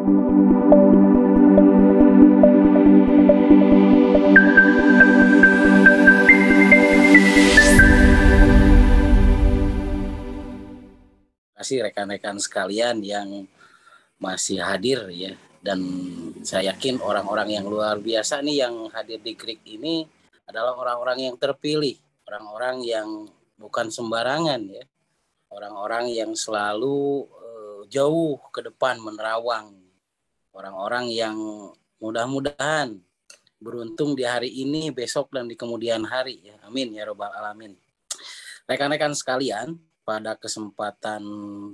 Terima kasih rekan-rekan sekalian yang masih hadir ya, dan saya yakin orang-orang yang luar biasa nih yang hadir di Krik ini adalah orang-orang yang terpilih, orang-orang yang bukan sembarangan ya, orang-orang yang selalu jauh ke depan menerawang, orang-orang yang mudah-mudahan beruntung di hari ini, besok, dan di kemudian hari ya. Amin ya robbal alamin. Rekan-rekan sekalian, pada kesempatan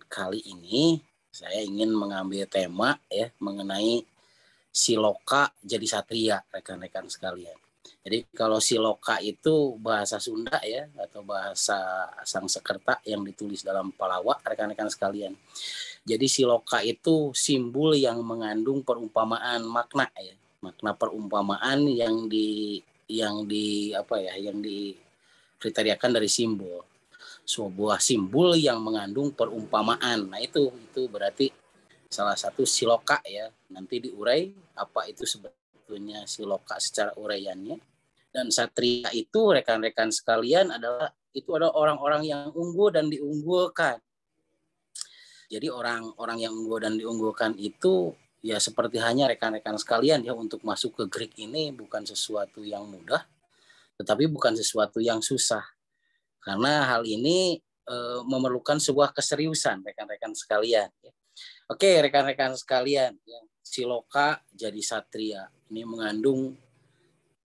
kali ini saya ingin mengambil tema ya mengenai siloka jadi satria, rekan-rekan sekalian. Jadi kalau siloka itu bahasa Sunda ya, atau bahasa Sangsekerta yang ditulis dalam Palawa, rekan-rekan sekalian. Jadi siloka itu simbol yang mengandung perumpamaan makna ya, makna perumpamaan yang dikriteriakan dari simbol. Sebuah simbol yang mengandung perumpamaan. Nah itu berarti salah satu siloka ya. Nanti diurai apa itu sebetulnya siloka secara uraiannya. Dan satria itu rekan-rekan sekalian adalah orang-orang yang unggul dan diunggulkan. Jadi orang-orang yang unggul dan diunggulkan itu ya seperti hanya rekan-rekan sekalian ya, untuk masuk ke Krik ini bukan sesuatu yang mudah, tetapi bukan sesuatu yang susah. Karena hal ini memerlukan sebuah keseriusan rekan-rekan sekalian. Oke rekan-rekan sekalian, siloka jadi satria ini mengandung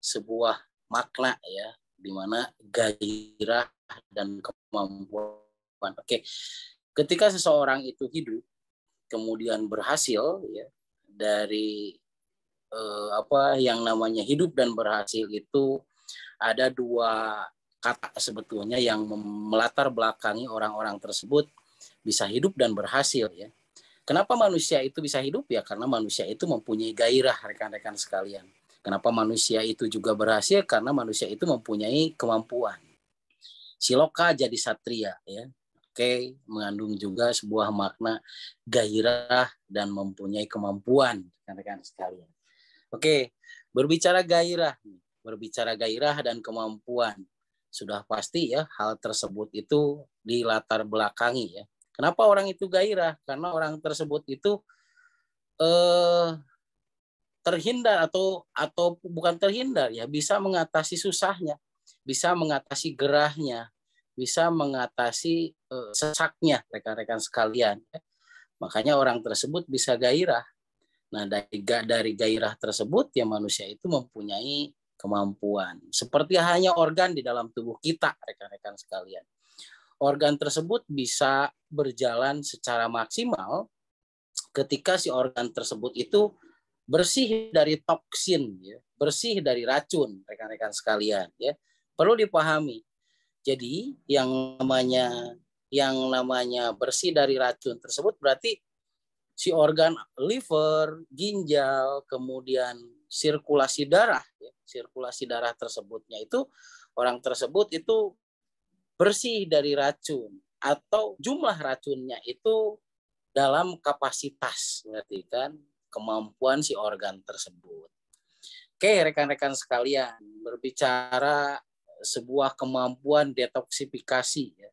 sebuah makna ya, di mana gairah dan kemampuan. Oke, ketika seseorang itu hidup kemudian berhasil ya, dari yang namanya hidup dan berhasil itu ada dua kata sebetulnya yang melatar belakangi orang-orang tersebut bisa hidup dan berhasil ya. Kenapa manusia itu bisa hidup ya? Karena manusia itu mempunyai gairah rekan-rekan sekalian. Kenapa manusia itu juga berhasil? Karena manusia itu mempunyai kemampuan. Siloka jadi satria ya. Oke, mengandung juga sebuah makna gairah dan mempunyai kemampuan rekan-rekan sekalian. Oke, berbicara gairah dan kemampuan. Sudah pasti ya hal tersebut itu dilatar belakangi ya. Kenapa orang itu gairah? Karena orang tersebut itu terhindar atau bukan terhindar ya, bisa mengatasi susahnya, bisa mengatasi gerahnya, bisa mengatasi sesaknya rekan-rekan sekalian. Makanya orang tersebut bisa gairah. Nah dari gairah tersebut ya manusia itu mempunyai kemampuan. Seperti hanya organ di dalam tubuh kita, rekan-rekan sekalian. Organ tersebut bisa berjalan secara maksimal ketika si organ tersebut itu bersih dari toksin, ya, bersih dari racun, rekan-rekan sekalian. Ya, perlu dipahami. Jadi yang namanya bersih dari racun tersebut berarti si organ liver, ginjal, kemudian sirkulasi darah tersebutnya itu orang tersebut itu bersih dari racun atau jumlah racunnya itu dalam kapasitas, berarti kan kemampuan si organ tersebut. Oke, rekan-rekan sekalian, berbicara sebuah kemampuan detoksifikasi ya,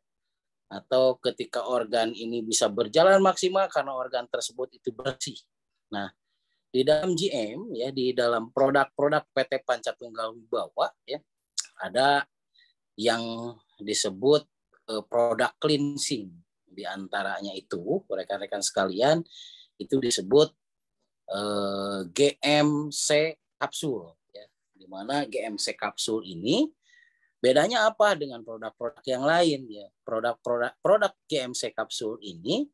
atau ketika organ ini bisa berjalan maksimal karena organ tersebut itu bersih. Nah, di dalam GM ya, di dalam produk-produk PT Pancatunggal Wibawa ya, ada yang disebut produk cleansing. Di antaranya itu rekan-rekan sekalian itu disebut GMC kapsul ya. Di mana GMC kapsul ini bedanya apa dengan produk-produk yang lain ya? Produk GMC kapsul ini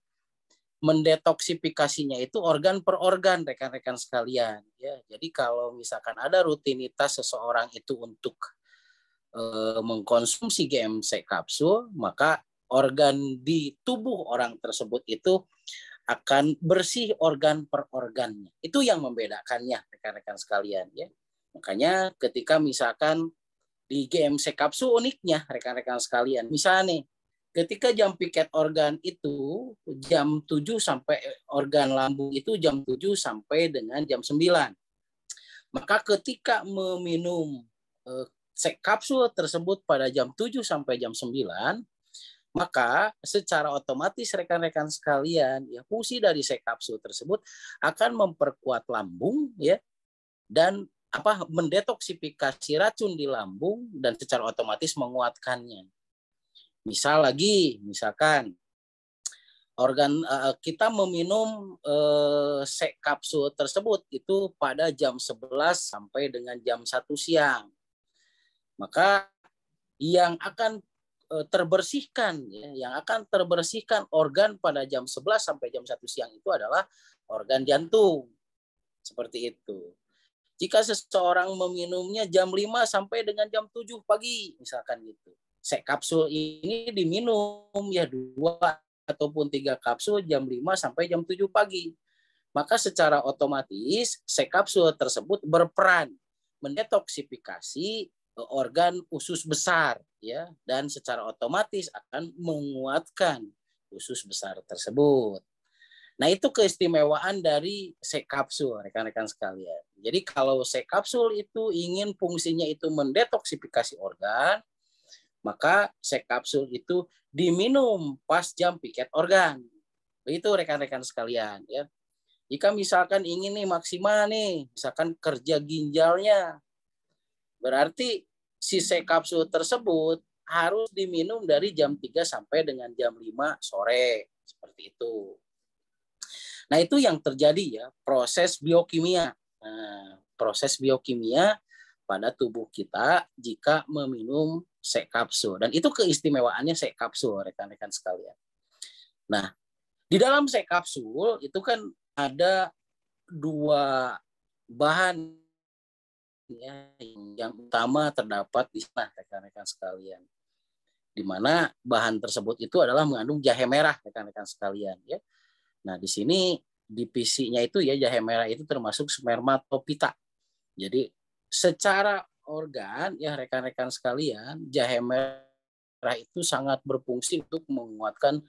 mendetoksifikasinya itu organ per organ rekan-rekan sekalian ya. Jadi kalau misalkan ada rutinitas seseorang itu untuk mengkonsumsi GMC kapsul, maka organ di tubuh orang tersebut itu akan bersih organ per organnya. Itu yang membedakannya rekan-rekan sekalian ya. Makanya ketika misalkan di GMC kapsul uniknya rekan-rekan sekalian, misalnya nih ketika jam piket organ itu jam 7 sampai organ lambung itu jam 7 sampai dengan jam 9. Maka ketika meminum kapsul tersebut pada jam 7 sampai jam 9, maka secara otomatis rekan-rekan sekalian, ya, fungsi dari kapsul tersebut akan memperkuat lambung, ya, dan mendetoksifikasi racun di lambung dan secara otomatis menguatkannya. Misalkan kita meminum kapsul tersebut itu pada jam 11 sampai dengan jam 1 siang. Maka yang akan terbersihkan, ya, yang akan terbersihkan organ pada jam 11 sampai jam 1 siang itu adalah organ jantung. Seperti itu. Jika seseorang meminumnya jam 5 sampai dengan jam 7 pagi, misalkan gitu. Kapsul ini diminum ya 2 ataupun 3 kapsul jam 5 sampai jam 7 pagi. Maka secara otomatis kapsul tersebut berperan mendetoksifikasi organ usus besar, ya, dan secara otomatis akan menguatkan usus besar tersebut. Nah, itu keistimewaan dari kapsul, rekan-rekan sekalian. Jadi kalau kapsul itu ingin fungsinya itu mendetoksifikasi organ, maka kapsul itu diminum pas jam piket organ. Begitu rekan-rekan sekalian, ya. Jika misalkan ingin nih maksimal nih, misalkan kerja ginjalnya, berarti si kapsul tersebut harus diminum dari jam 3 sampai dengan jam 5 sore. Seperti itu. Nah, itu yang terjadi, ya, proses biokimia. Nah, proses biokimia pada tubuh kita jika meminum kapsul. Dan itu keistimewaannya kapsul, rekan-rekan sekalian. Nah, di dalam kapsul itu kan ada 2 bahan, ya, yang utama terdapat di sana, rekan-rekan sekalian. Di mana bahan tersebut itu adalah mengandung jahe merah, rekan-rekan sekalian, ya. Nah, di sini divisinya itu, ya, jahe merah itu termasuk spermatopita. Jadi secara organ, ya, rekan-rekan sekalian, jahe merah itu sangat berfungsi untuk menguatkan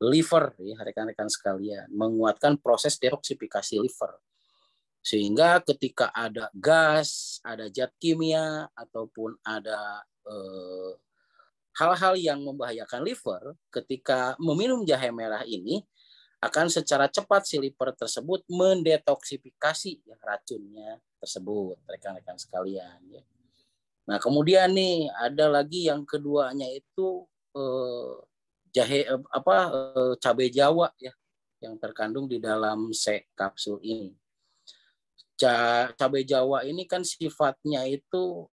liver, ya, rekan-rekan sekalian, menguatkan proses detoksifikasi liver. Sehingga ketika ada gas, ada zat kimia, ataupun ada hal-hal yang membahayakan liver, ketika meminum jahe merah ini, akan secara cepat si liver tersebut mendetoksifikasi, ya, racunnya tersebut, rekan-rekan sekalian, ya. Nah, kemudian nih ada lagi yang keduanya itu cabai Jawa, ya, yang terkandung di dalam kapsul ini. Cabai Jawa ini kan sifatnya itu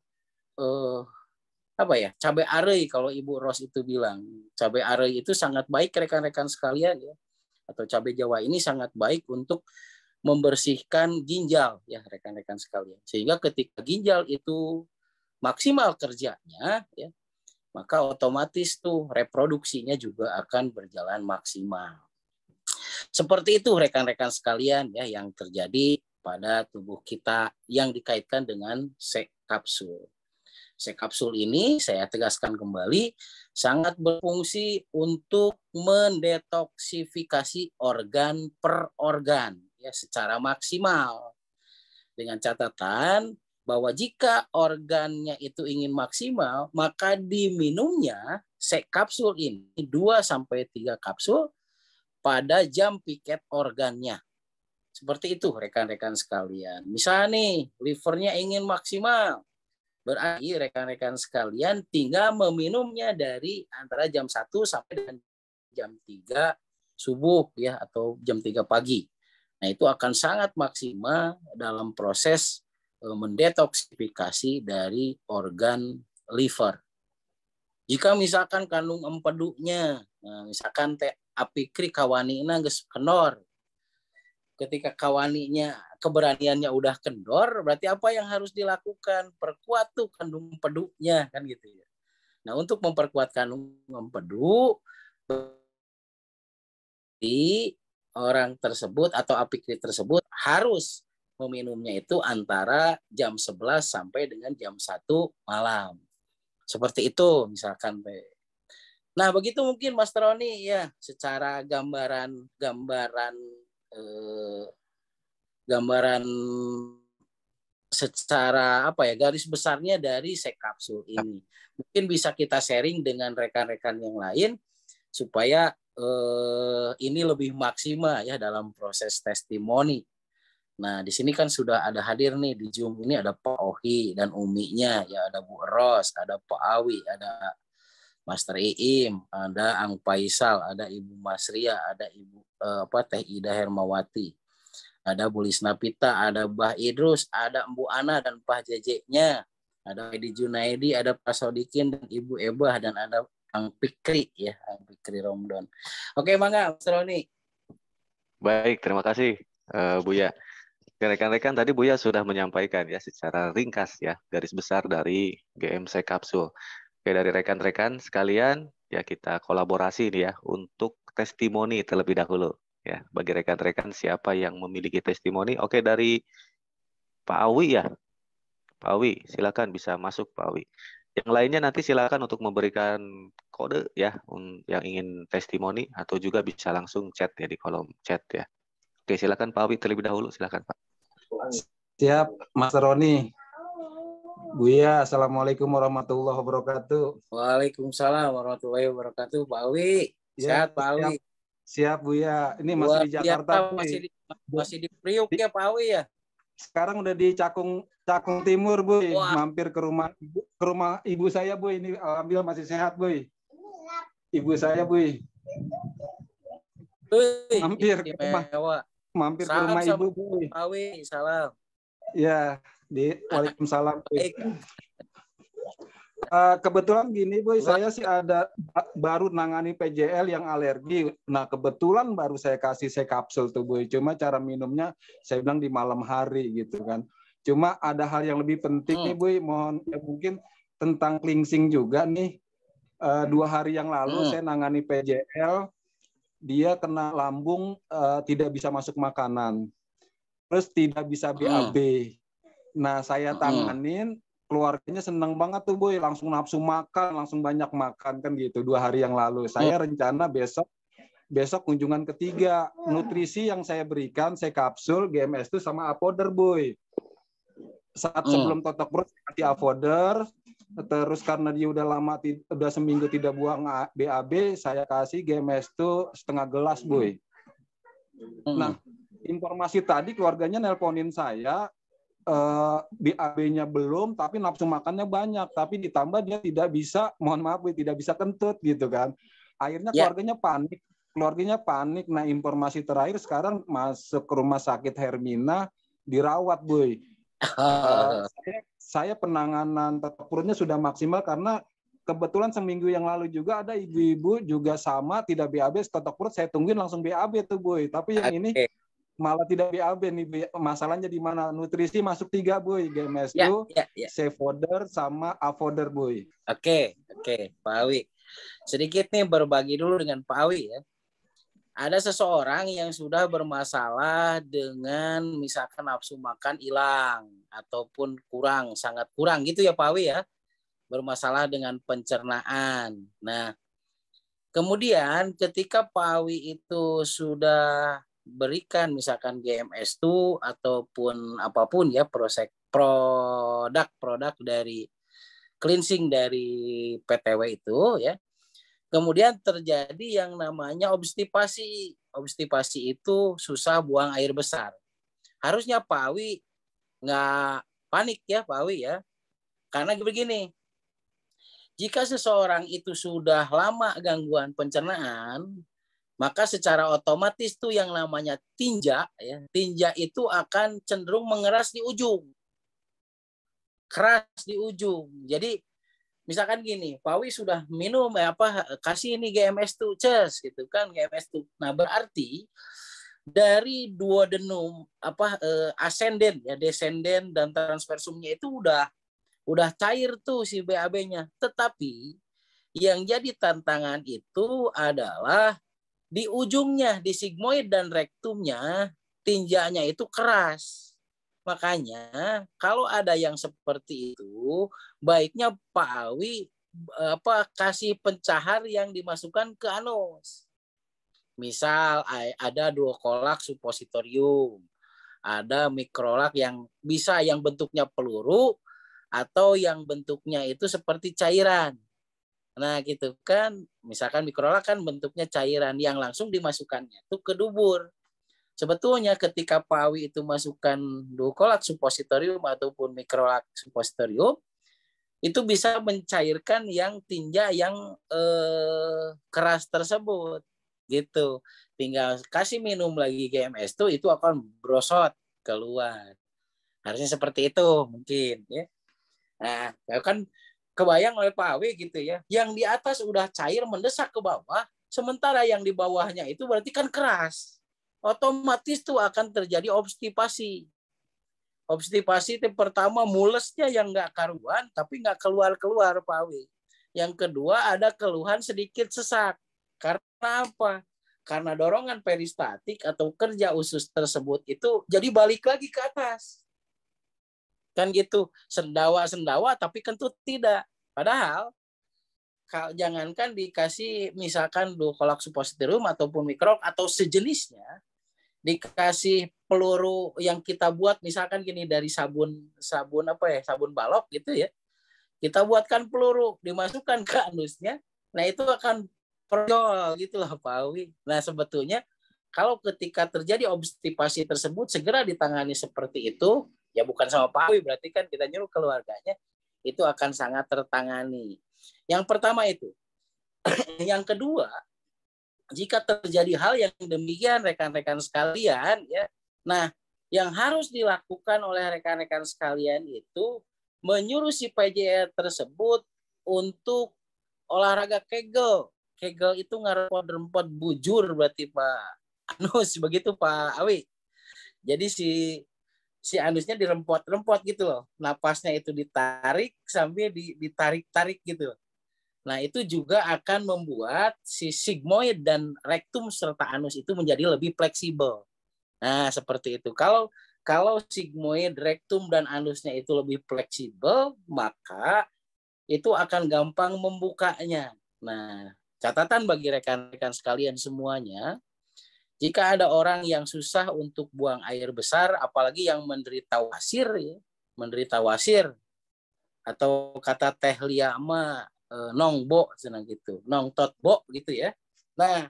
cabai arei, kalau Ibu Ros itu bilang. Cabai arei itu sangat baik, rekan-rekan sekalian, ya. Atau cabai Jawa ini sangat baik untuk membersihkan ginjal, ya, rekan-rekan sekalian. Sehingga ketika ginjal itu maksimal kerjanya, ya, maka otomatis tuh reproduksinya juga akan berjalan maksimal. Seperti itu, rekan-rekan sekalian, ya, yang terjadi pada tubuh kita yang dikaitkan dengan kapsul. Kapsul ini, saya tegaskan kembali, sangat berfungsi untuk mendetoksifikasi organ per organ, ya, secara maksimal. Dengan catatan bahwa jika organnya itu ingin maksimal, maka diminumnya kapsul ini 2-3 kapsul pada jam piket organnya. Seperti itu, rekan-rekan sekalian. Misalnya nih, livernya ingin maksimal, berarti rekan-rekan sekalian tinggal meminumnya dari antara jam 1 sampai dengan jam 3 subuh, ya, atau jam 3 pagi. Nah, itu akan sangat maksimal dalam proses mendetoksifikasi dari organ liver. Jika misalkan kandung empedunya, nah, misalkan apikri kawanina geus kendor. Ketika kawaninya keberaniannya udah kendor, berarti apa yang harus dilakukan? Perkuat tuh kandung empedunya, kan gitu, ya. Nah, untuk memperkuat kandung empedu, di orang tersebut atau apikri tersebut harus meminumnya itu antara jam 11 sampai dengan jam 1 malam. Seperti itu misalkan. Nah, begitu mungkin Mas Roni ya, secara gambaran eh, gambaran secara apa ya, garis besarnya dari Sekapsul ini. Mungkin bisa kita sharing dengan rekan-rekan yang lain supaya ini lebih maksimal ya dalam proses testimoni. Nah, di sini kan sudah ada hadir nih di Zoom ini, ada Pak Ohi dan Uminya, ya ada Bu Ros, ada Pak Awi, ada Master Iim, ada Ang Faisal, ada Ibu Masria, ada Ibu Teh Ida Hermawati, ada Bu Lisna Pita, ada Mbah Idrus, ada Mbu Ana dan Pak Jejeknya, ada Edi Junaidi, ada Pak Sodikin dan Ibu Ebah, dan ada Ang Pikri ya, Ang Pikri Romdon. Oke, mangga Mas Roni. Baik, terima kasih Buya. Rekan-rekan, tadi Buya sudah menyampaikan ya secara ringkas ya garis besar dari GMC Kapsul. Oke, dari rekan-rekan sekalian ya kita kolaborasi nih ya untuk testimoni terlebih dahulu ya. Bagi rekan-rekan siapa yang memiliki testimoni, oke, dari Pak Awi ya. Pak Awi, silakan bisa masuk Pak Awi. Yang lainnya nanti silakan untuk memberikan kode ya yang ingin testimoni, atau juga bisa langsung chat ya di kolom chat ya. Oke, silakan Pak Awi terlebih dahulu, silakan Pak. Siap, Mas Roni. Buya, Assalamualaikum warahmatullahi wabarakatuh. Waalaikumsalam warahmatullahi wabarakatuh, Pak Awi. Ya, Sehat, Pak Awi. Siap, Buya. Ini masih di Jakarta, masih di Priuk ya, Pak Awi ya. Sekarang udah di Cakung Timur, Bu. Wah. Mampir ke rumah ibu saya, Bu. Ini alhamdulillah masih sehat, Bu. Ibu saya, Bu. Mampir ke rumah ibu, Bu. Pak Awi, salam. Ya, Waalaikumsalam. Kebetulan gini, Boy, saya sih baru nangani PJL yang alergi. Nah, kebetulan baru saya kasih Sekapsul tuh, Boy. Cuma cara minumnya saya bilang di malam hari gitu kan. Cuma ada hal yang lebih penting nih, Boy. Mohon mungkin tentang cleansing juga nih. 2 hari yang lalu saya nangani PJL, dia kena lambung, tidak bisa masuk makanan. Terus tidak bisa BAB. Nah, saya tanganin, keluarganya senang banget tuh, Boy. Langsung nafsu makan, langsung banyak makan kan gitu 2 hari yang lalu. Saya rencana besok kunjungan ketiga. Nutrisi yang saya berikan, saya kapsul, GMS itu sama Apoder, Boy. Saat sebelum totok perut, saya kasih Apoder. Terus karena dia udah lama, udah seminggu tidak buang BAB, saya kasih GMS itu setengah gelas, Boy. Nah, informasi tadi keluarganya nelponin saya, BAB-nya belum, tapi nafsu makannya banyak, tapi ditambah dia tidak bisa, mohon maaf, tidak bisa kentut gitu kan. Akhirnya keluarganya panik. Nah, informasi terakhir sekarang masuk ke rumah sakit Hermina, dirawat, Boy. Saya penanganan totok perutnya sudah maksimal karena kebetulan seminggu yang lalu juga ada ibu-ibu juga sama, tidak BAB, totok perut saya tungguin langsung BAB tuh, Boy. Tapi yang ini malah tidak BAB nih. Masalahnya di mana? Nutrisi masuk 3, Boy. GMS itu, Cefoder sama Afoder, Boy. Oke, Pak Awi. Sedikit nih berbagi dulu dengan Pak Awi ya. Ada seseorang yang sudah bermasalah dengan misalkan nafsu makan hilang ataupun sangat kurang gitu ya Pak Awi ya. Bermasalah dengan pencernaan. Nah, kemudian ketika Pak Awi itu sudah berikan misalkan GMS2 ataupun apapun ya produk dari cleansing dari PTW itu ya, kemudian terjadi yang namanya obstipasi. Obstipasi itu susah buang air besar. Harusnya Pak Awi nggak panik ya Pak Awi ya, karena begini, jika seseorang itu sudah lama gangguan pencernaan, maka secara otomatis tuh yang namanya tinja itu akan cenderung mengeras di ujung. Keras di ujung. Jadi misalkan gini, Pak Wi sudah minum kasih ini GMS tuh gitu kan, GMS tuh. Nah, berarti dari duodenum ascendent ya, descendent dan transversumnya itu udah cair tuh si BAB-nya. Tetapi yang jadi tantangan itu adalah di ujungnya, di sigmoid dan rektumnya, tinjanya itu keras. Makanya kalau ada yang seperti itu, baiknya Pak Awi kasih pencahar yang dimasukkan ke anus. Misal ada duokolak suppositorium, ada mikrolak yang bisa yang bentuknya peluru atau yang bentuknya itu seperti cairan. Nah gitu kan, misalkan mikrolak kan bentuknya cairan yang langsung dimasukkannya itu ke dubur. Sebetulnya ketika Pak Awi itu masukkan duokolak suppositorium ataupun mikrolak suppositorium, itu bisa mencairkan yang tinja yang keras tersebut. Gitu. Tinggal kasih minum lagi GMS itu akan brosot keluar. Harusnya seperti itu mungkin ya. Nah, kan kebayang oleh Pak Awi gitu ya. Yang di atas udah cair mendesak ke bawah, sementara yang di bawahnya itu berarti kan keras. Otomatis tuh akan terjadi obstipasi. Obstipasi itu pertama mulesnya yang nggak karuan, tapi nggak keluar-keluar Pak Awi. Yang kedua ada keluhan sedikit sesak. Karena apa? Karena dorongan peristatik atau kerja usus tersebut itu jadi balik lagi ke atas. Kan gitu, sendawa-sendawa tapi kentut tidak. Padahal jangankan dikasih misalkan duokolak suppositorium ataupun mikrolak atau sejenisnya, dikasih peluru yang kita buat misalkan gini dari sabun balok gitu ya, kita buatkan peluru dimasukkan ke anusnya, nah itu akan perjol gitu loh Pak Awi. Nah sebetulnya kalau ketika terjadi obstipasi tersebut segera ditangani seperti itu, ya bukan sama Pak Awi, berarti kan kita nyuruh keluarganya, itu akan sangat tertangani. Yang pertama itu. Yang kedua, jika terjadi hal yang demikian rekan-rekan sekalian ya, nah yang harus dilakukan oleh rekan-rekan sekalian itu menyuruh si PJR tersebut untuk olahraga kegel. Kegel itu ngerempot-rempot bujur berarti Pak Anus, begitu Pak Awi. Jadi si anusnya dirempot-rempot gitu loh. Napasnya itu ditarik sambil ditarik-tarik gitu loh. Nah, itu juga akan membuat si sigmoid dan rektum serta anus itu menjadi lebih fleksibel. Nah, seperti itu. Kalau sigmoid, rektum dan anusnya itu lebih fleksibel, maka itu akan gampang membukanya. Nah, catatan bagi rekan-rekan sekalian semuanya, jika ada orang yang susah untuk buang air besar, apalagi yang menderita wasir atau kata Teh Liama nongbo senang gitu, nongtotbo gitu ya. Nah,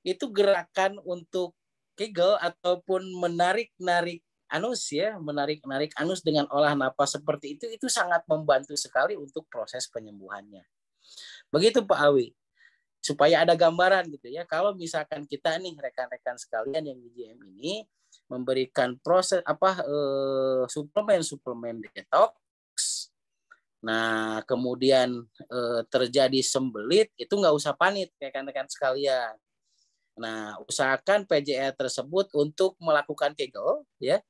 itu gerakan untuk kegel ataupun menarik-narik anus ya, menarik-narik anus dengan olah napas seperti itu sangat membantu sekali untuk proses penyembuhannya. Begitu Pak Awi. Supaya ada gambaran gitu ya. Kalau misalkan kita nih rekan-rekan sekalian yang di GM ini memberikan proses suplemen detox. Nah, kemudian terjadi sembelit, itu nggak usah panik rekan-rekan sekalian. Nah, usahakan PJR tersebut untuk melakukan kegel ya,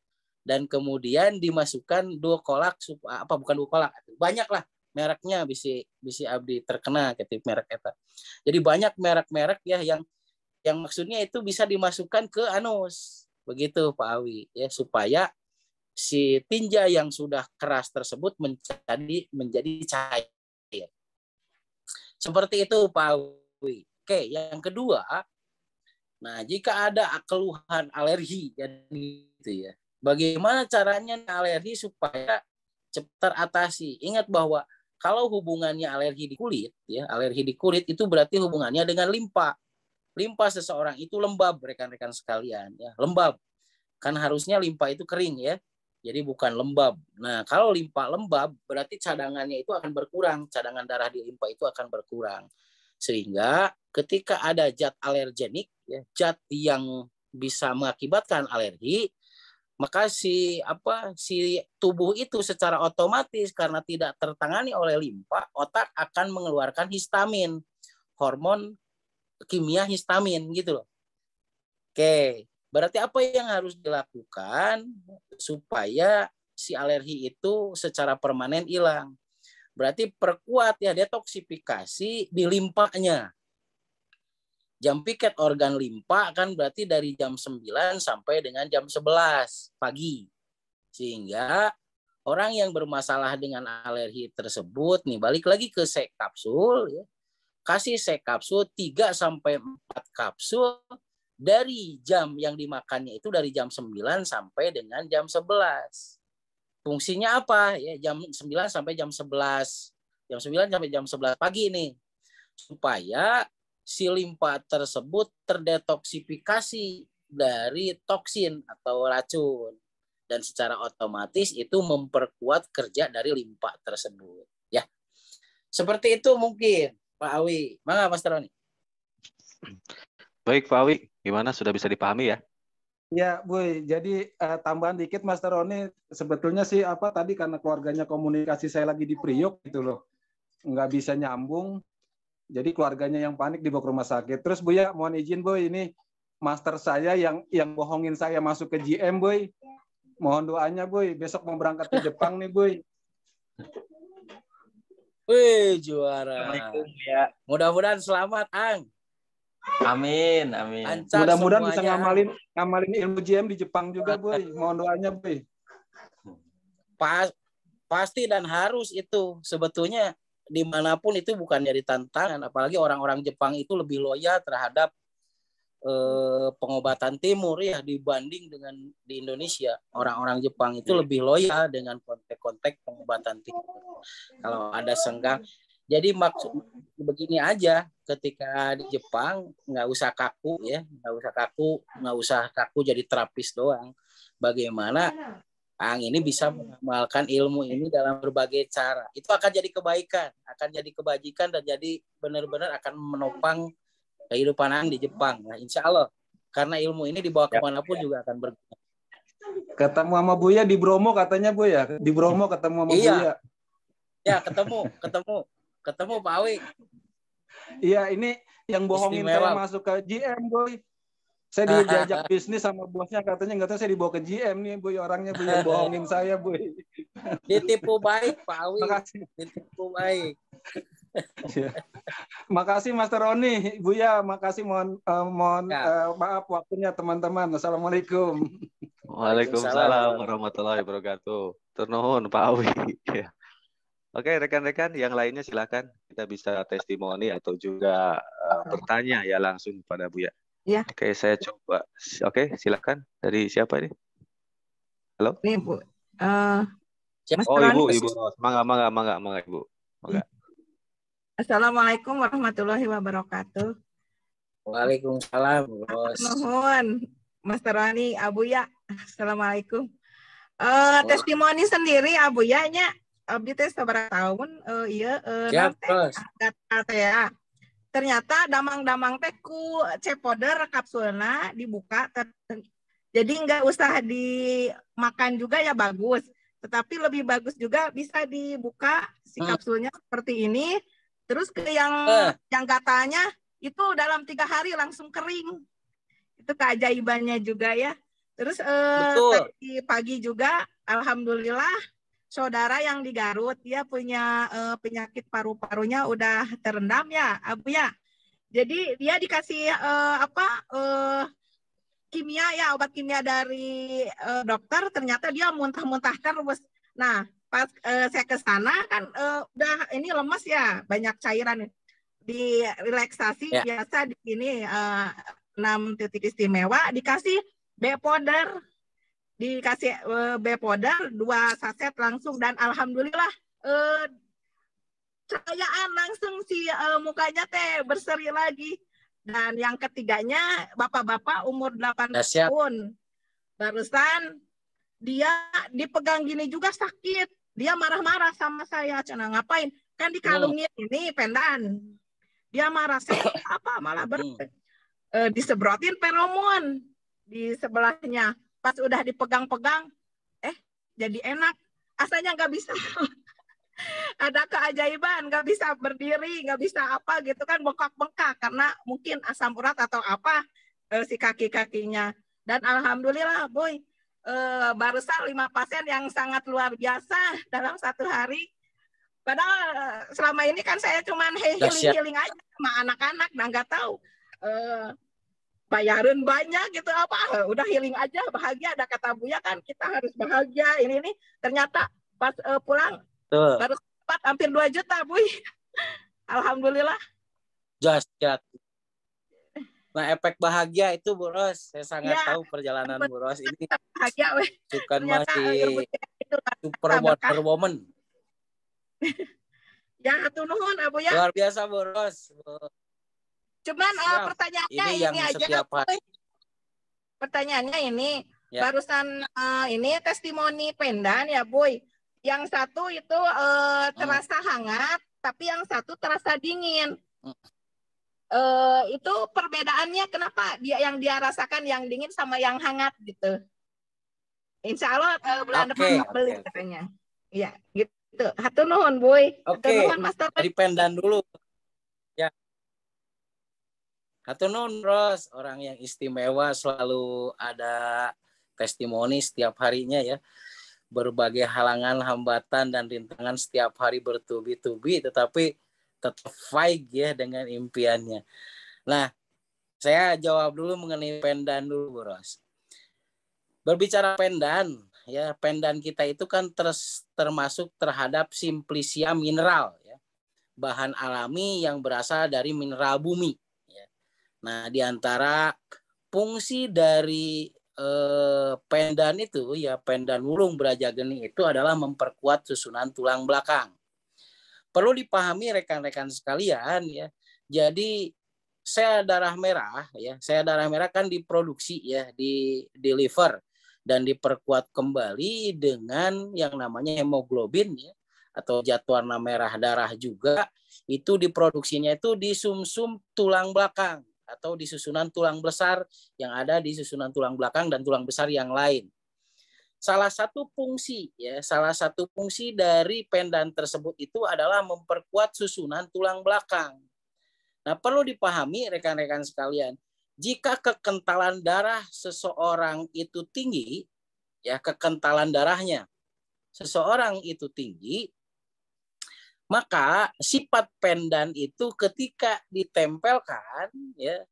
dan kemudian dimasukkan duokolak bukan duokolak, banyak lah mereknya bisi abdi terkena ketik merek eta. Jadi banyak merek-merek ya yang maksudnya itu bisa dimasukkan ke anus. Begitu Pak Awi ya, supaya si tinja yang sudah keras tersebut menjadi cair. Seperti itu Pak Awi. Oke, yang kedua, nah jika ada keluhan alergi gitu ya, bagaimana caranya alergi supaya cepat teratasi? Ingat bahwa kalau hubungannya alergi di kulit, ya alergi di kulit itu berarti hubungannya dengan limpa. Limpa seseorang itu lembab, rekan-rekan sekalian, ya lembab. Kan harusnya limpa itu kering ya. Jadi bukan lembab. Nah, kalau limpa lembab, berarti cadangannya itu akan berkurang. Cadangan darah di limpa itu akan berkurang. Sehingga ketika ada zat alergenik, ya, zat yang bisa mengakibatkan alergi, maka si tubuh itu secara otomatis karena tidak tertangani oleh limpa, otak akan mengeluarkan histamin, hormon kimia histamin gitu loh. Oke. Berarti apa yang harus dilakukan supaya si alergi itu secara permanen hilang? Berarti perkuat ya detoksifikasi di limpanya. Jam piket organ limpa kan berarti dari jam 9 sampai dengan jam 11 pagi. Sehingga orang yang bermasalah dengan alergi tersebut nih, balik lagi ke sek kapsul ya. Kasih sek kapsul 3 sampai 4 kapsul dari jam yang dimakannya itu dari jam 9 sampai dengan jam 11. Fungsinya apa? Ya, jam 9 sampai jam 11. Jam 9 sampai jam 11 pagi nih. Supaya si limpa tersebut terdetoksifikasi dari toksin atau racun. Dan secara otomatis itu memperkuat kerja dari limpa tersebut. Ya, seperti itu mungkin, Pak Awi. Mangga, Mas Roni. Baik, Pak Awi. Gimana? Sudah bisa dipahami ya? Ya, Boy. Jadi tambahan dikit, Mas Roni. Sebetulnya sih tadi karena keluarganya komunikasi saya lagi di Priok gitu loh, nggak bisa nyambung. Jadi keluarganya yang panik dibawa ke rumah sakit. Terus Buya, mohon izin Boy, ini master saya yang bohongin saya masuk ke GM Boy. Mohon doanya Boy, besok mau berangkat ke Jepang nih Boy. Wih, juara. Assalamualaikum ya. Mudah-mudahan selamat, Ang. Amin, amin. Lancar Mudah-mudahan bisa semuanya. ngamalin ilmu GM di Jepang juga Boy. Mohon doanya Boy. Pasti dan harus itu. Sebetulnya dimanapun itu bukan jadi tantangan. Apalagi orang-orang Jepang itu lebih loyal terhadap pengobatan timur ya dibanding dengan di Indonesia. Orang-orang Jepang itu lebih loyal dengan kontak-kontak pengobatan timur. Kalau ada senggang, jadi maksud begini aja, ketika di Jepang nggak usah kaku ya, nggak usah kaku jadi terapis doang. Bagaimana Ang ini bisa mengamalkan ilmu ini dalam berbagai cara. Itu akan jadi kebaikan, akan jadi kebajikan dan jadi benar-benar akan menopang kehidupan Ang di Jepang. Nah, insya Allah, karena ilmu ini dibawa kemanapun juga akan berguna. Ketemu sama Buya di Bromo katanya Buya. Di Bromo ketemu sama Buya. Ya, ketemu Pak Awi. Iya, ini yang bohongin Istimewa. saya masuk ke GM Boy. Saya diajak bisnis sama bosnya, katanya nggak tahu saya dibawa ke GM nih Boy, orangnya Boy yang bohongin saya Boy. Ditipu baik Pak Awi. Makasih. Ditipu baik. Ya. Makasih Master Roni, Buya, makasih mohon maaf waktunya teman-teman. Assalamualaikum. Waalaikumsalam warahmatullahi wabarakatuh. Turnuhun Pak Awi. Ya. Oke, rekan-rekan yang lainnya silakan. Kita bisa testimoni atau juga bertanya ya langsung kepada Buya. Ya. Oke, saya coba. Oke, silakan. Dari siapa ini? Halo? Nih, Bu. Mas Oh, Roni. Ibu. Mangga, Ibu. Mangga. Assalamualaikum warahmatullahi wabarakatuh. Waalaikumsalam, Bos. Nuhun, Mas Roni, Abuya. Assalamualaikum. Testimoni sendiri Abuya nya abdi teh sabarang tahun Siap, Bos. ya. Ternyata damang-damang teh ku cepoder kapsulna dibuka jadi nggak usah dimakan juga ya bagus, tetapi lebih bagus juga bisa dibuka si kapsulnya seperti ini, terus ke yang gatalnya itu dalam 3 hari langsung kering. Itu keajaibannya juga ya. Terus tadi pagi juga alhamdulillah saudara yang di Garut dia punya penyakit paru-parunya udah terendam ya, Abu ya. Jadi dia dikasih kimia ya, obat kimia dari dokter, ternyata dia muntah-muntah terus. Nah, pas saya ke sana kan udah ini lemes ya, banyak cairan. Di relaksasi biasa di sini 6 titik istimewa dikasih B-powder. Dikasih B-powder 2 saset langsung dan alhamdulillah cahayaan langsung si mukanya teh berseri lagi. Dan yang ketiganya bapak-bapak umur 8 tahun. Barusan dia dipegang gini juga sakit. Dia marah-marah sama saya. Cina ngapain? Kan dikalungin ini pendan. Dia marah, saya apa malah disebrotin feromon di sebelahnya. Pas udah dipegang-pegang, jadi enak. Asalnya nggak bisa. Ada keajaiban, nggak bisa berdiri, nggak bisa apa gitu kan, bengkak-bengkak karena mungkin asam urat atau apa si kaki-kakinya. Dan alhamdulillah, Boy, barusan 5 pasien yang sangat luar biasa dalam 1 hari. Padahal selama ini kan saya cuman healing aja sama anak-anak, nah nggak tahu. Bayarin banyak gitu apa, udah healing aja, bahagia. Ada kata Buya kan kita harus bahagia, ini ternyata Pas pulang Tuh. baru dapat hampir 2 juta, Bu. Alhamdulillah. Just. Nah, efek bahagia itu Bu Ros, saya sangat Ya, tahu perjalanan Bu Ros ini bahagia weh. bukan Ternyata masih itu super berkah. Wonder Woman. Ya, hatur nuhun, Abu ya. Luar biasa Bu Ros. Cuman Siap. pertanyaannya Ini yang aja. setiap hari. Pertanyaannya ini, Ya. barusan ini testimoni Pendan ya, Boy. Yang satu itu terasa hangat, tapi yang satu terasa dingin. Itu perbedaannya kenapa dia rasakan yang dingin sama yang hangat gitu. Insya Allah bulan depan beli katanya. Iya, gitu. Hatur nuhun, Boy. Hatur nuhun, Master. Dari Pendan dulu. Ya. Hatur nuhun, Ros. Orang yang istimewa, selalu ada testimoni setiap harinya ya. Berbagai halangan, hambatan, dan rintangan setiap hari bertubi-tubi, tetapi tetap fight ya dengan impiannya. Nah, saya jawab dulu mengenai Pendan dulu, Ros. Berbicara Pendan, ya Pendan kita itu kan termasuk terhadap Simplicia mineral, ya, bahan alami yang berasal dari mineral bumi. Ya. Nah, di antara fungsi dari Pendan itu, ya Pendan Wulung Brajageni itu adalah memperkuat susunan tulang belakang. Perlu dipahami rekan-rekan sekalian, ya. Jadi sel darah merah, ya, sel darah merah kan diproduksi, ya, di liver dan diperkuat kembali dengan yang namanya hemoglobin, ya, atau zat warna merah darah juga. Itu diproduksinya itu di sumsum tulang belakang atau di susunan tulang besar yang ada di susunan tulang belakang dan tulang besar yang lain. Salah satu fungsi dari Pendan tersebut itu adalah memperkuat susunan tulang belakang. Nah, perlu dipahami rekan-rekan sekalian, jika kekentalan darah seseorang itu tinggi, ya kekentalan darahnya seseorang itu tinggi, maka sifat Pendan itu ketika ditempelkan, ya,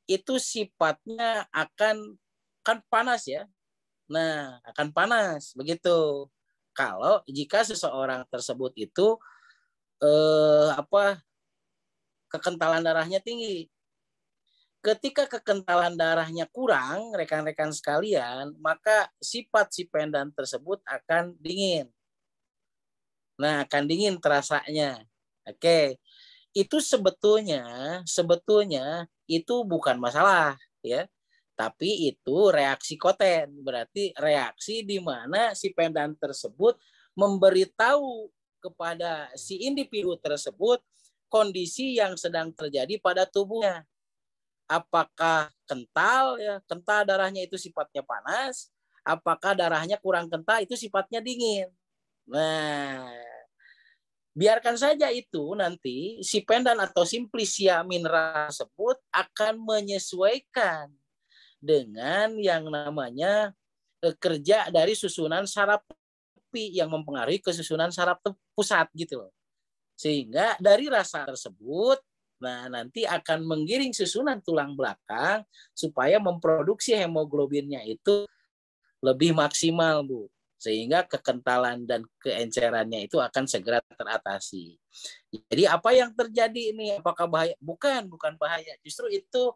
itu sifatnya akan panas, ya. Nah, akan panas begitu. Kalau jika seseorang tersebut itu kekentalan darahnya tinggi. Ketika kekentalan darahnya kurang, rekan-rekan sekalian, maka sifat si Pendan tersebut akan dingin. Nah, akan dingin terasanya. Oke. Itu sebetulnya itu bukan masalah, ya. Tapi itu reaksi koten, berarti reaksi di mana si Pendan tersebut memberitahu kepada si individu tersebut kondisi yang sedang terjadi pada tubuhnya. Apakah kental, ya, kental darahnya itu sifatnya panas, apakah darahnya kurang kental itu sifatnya dingin. Nah, biarkan saja itu nanti si Pendan atau Simplicia mineral tersebut akan menyesuaikan dengan yang namanya kerja dari susunan saraf tepi yang mempengaruhi ke susunan saraf pusat gitu loh. Sehingga dari rasa tersebut, nah nanti akan menggiring susunan tulang belakang supaya memproduksi hemoglobinnya itu lebih maksimal, Bu. Sehingga kekentalan dan keencerannya itu akan segera teratasi. Jadi apa yang terjadi ini? Apakah bahaya? Bukan bahaya. Justru itu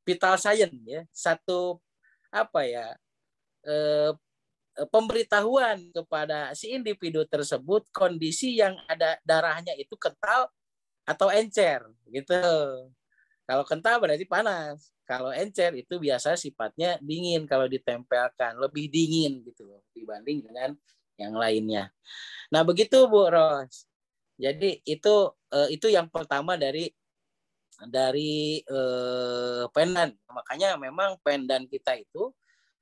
vital science, ya, satu pemberitahuan kepada si individu tersebut kondisi yang ada darahnya itu kental atau encer gitu. Kalau kental berarti panas, kalau encer itu biasa sifatnya dingin kalau ditempelkan, lebih dingin gitu loh dibanding dengan yang lainnya. Nah begitu Bu Ros. Jadi itu yang pertama dari Pendan. Makanya memang Pendan kita itu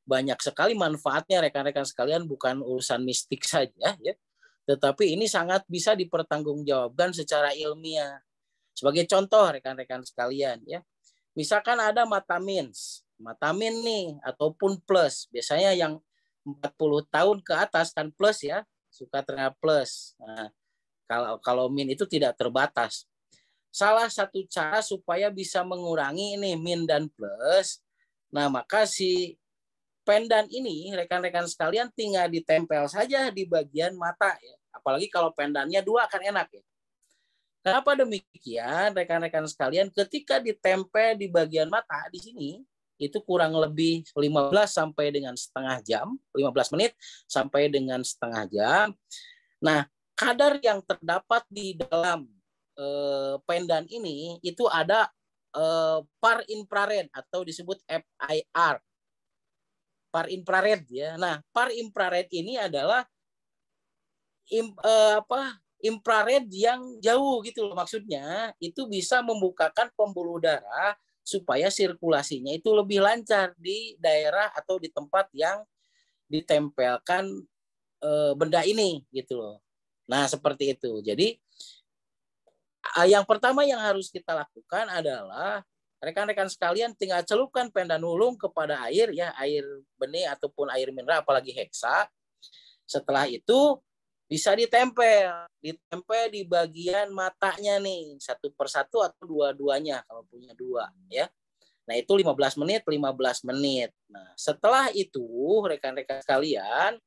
banyak sekali manfaatnya rekan-rekan sekalian, bukan urusan mistik saja, ya, tetapi ini sangat bisa dipertanggungjawabkan secara ilmiah. Sebagai contoh rekan-rekan sekalian, ya, misalkan ada matamin nih ataupun plus, biasanya yang 40 tahun ke atas kan plus, ya, suka terkena plus. Nah, kalau min itu tidak terbatas. Salah satu cara supaya bisa mengurangi ini min dan plus, nah maka si pendan ini rekan-rekan sekalian tinggal ditempel saja di bagian mata ya. Apalagi kalau pendannya 2 akan enak ya. Kenapa demikian rekan-rekan sekalian? Ketika ditempel di bagian mata di sini itu kurang lebih 15 sampai dengan setengah jam, 15 menit sampai dengan setengah jam. Nah, kadar yang terdapat di dalam pendan ini itu ada par infrared atau disebut FIR. Par infrared ya. Nah, par infrared ini adalah infrared yang jauh gitu loh, maksudnya itu bisa membukakan pembuluh darah supaya sirkulasinya itu lebih lancar di daerah atau di tempat yang ditempelkan benda ini gitu loh. Nah, seperti itu. Jadi yang pertama yang harus kita lakukan adalah rekan-rekan sekalian tinggal celupkan pendan nulung kepada air ya, air benih ataupun air mineral apalagi heksa. Setelah itu bisa ditempel di bagian matanya nih, satu persatu atau dua-duanya kalau punya 2 ya. Nah, itu 15 menit. Nah, setelah itu rekan-rekan sekalian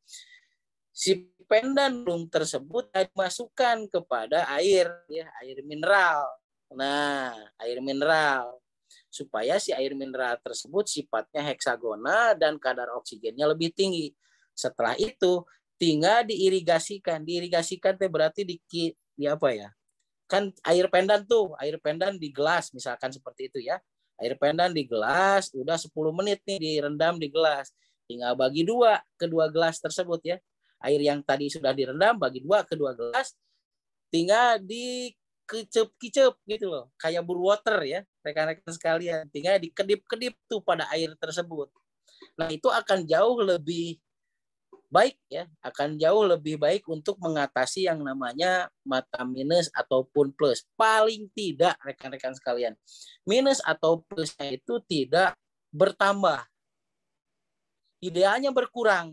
si pendan nulung tersebut dimasukkan kepada air ya, air mineral. Nah, air mineral supaya si air mineral tersebut sifatnya heksagonal dan kadar oksigennya lebih tinggi. Setelah itu tinggal diirigasikan. Diirigasikan itu berarti di apa ya? Kan air pendan di gelas misalkan seperti itu ya. Air pendan di gelas udah 10 menit nih direndam di gelas. Tinggal bagi 2 kedua gelas tersebut ya. Air yang tadi sudah direndam bagi 2 kedua gelas, tinggal dikecep-kecep gitu loh, kayak brew water ya rekan-rekan sekalian, tinggal dikedip-kedip tuh pada air tersebut. Nah, itu akan jauh lebih baik ya, akan jauh lebih baik untuk mengatasi yang namanya mata minus ataupun plus. Paling tidak rekan-rekan sekalian, minus atau plusnya itu tidak bertambah. Idealnya berkurang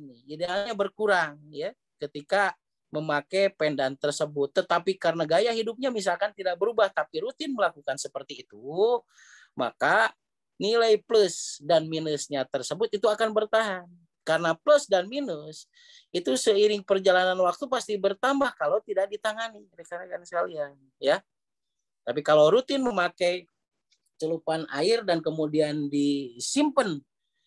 ya ketika memakai pendan tersebut. Tetapi karena gaya hidupnya misalkan tidak berubah tapi rutin melakukan seperti itu, maka nilai plus dan minusnya tersebut itu akan bertahan. Karena plus dan minus itu seiring perjalanan waktu pasti bertambah kalau tidak ditangani rekan-rekan sekalian ya. Tapi kalau rutin memakai celupan air dan kemudian disimpan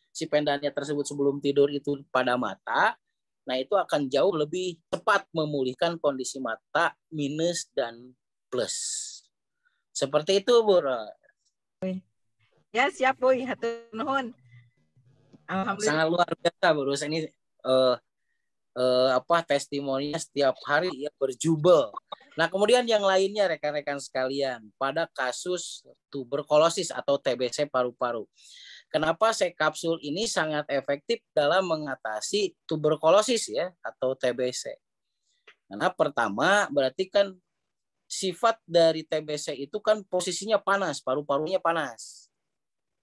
si pendannya tersebut sebelum tidur itu pada mata, nah itu akan jauh lebih cepat memulihkan kondisi mata minus dan plus. Seperti itu, Bu. Ya, siap, Boy. Hatur nuhun. Alhamdulillah. Sangat luar biasa, Bu. Ini testimoninya setiap hari ya berjubel. Nah, kemudian yang lainnya rekan-rekan sekalian, pada kasus tuberkulosis atau TBC paru-paru. Kenapa sekapsul ini sangat efektif dalam mengatasi tuberkulosis ya atau TBC? Karena pertama berarti kan sifat dari TBC itu kan posisinya panas, paru-parunya panas.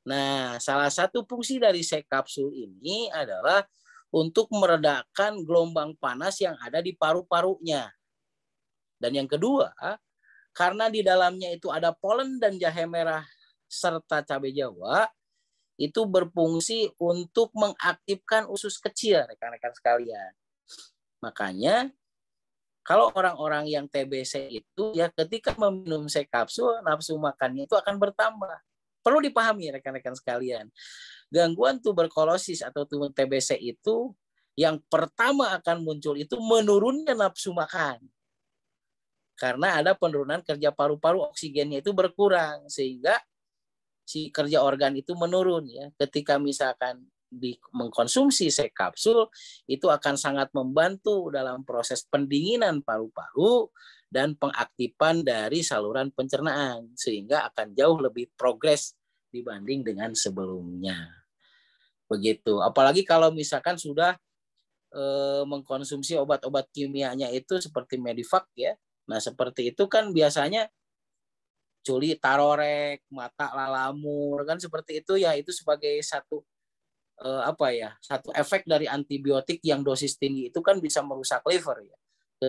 Nah, salah satu fungsi dari sekapsul ini adalah untuk meredakan gelombang panas yang ada di paru-parunya. Dan yang kedua, karena di dalamnya itu ada polen dan jahe merah serta cabai Jawa, itu berfungsi untuk mengaktifkan usus kecil rekan-rekan sekalian. Makanya kalau orang-orang yang TBC itu ya ketika meminum sekapsul nafsu makannya itu akan bertambah. Perlu dipahami rekan-rekan sekalian. Gangguan tuberkulosis atau TBC itu yang pertama akan muncul itu menurunnya nafsu makan. Karena ada penurunan kerja paru-paru, oksigennya itu berkurang sehingga si kerja organ itu menurun ya. Ketika misalkan mengkonsumsi sekapsul itu akan sangat membantu dalam proses pendinginan paru-paru dan pengaktifan dari saluran pencernaan sehingga akan jauh lebih progres dibanding dengan sebelumnya. Begitu. Apalagi kalau misalkan sudah mengkonsumsi obat-obat kimianya itu seperti Medivac ya. Nah, seperti itu kan biasanya culi tarorek, mata lalamur kan seperti itu ya, itu sebagai satu satu efek dari antibiotik yang dosis tinggi itu kan bisa merusak liver ya.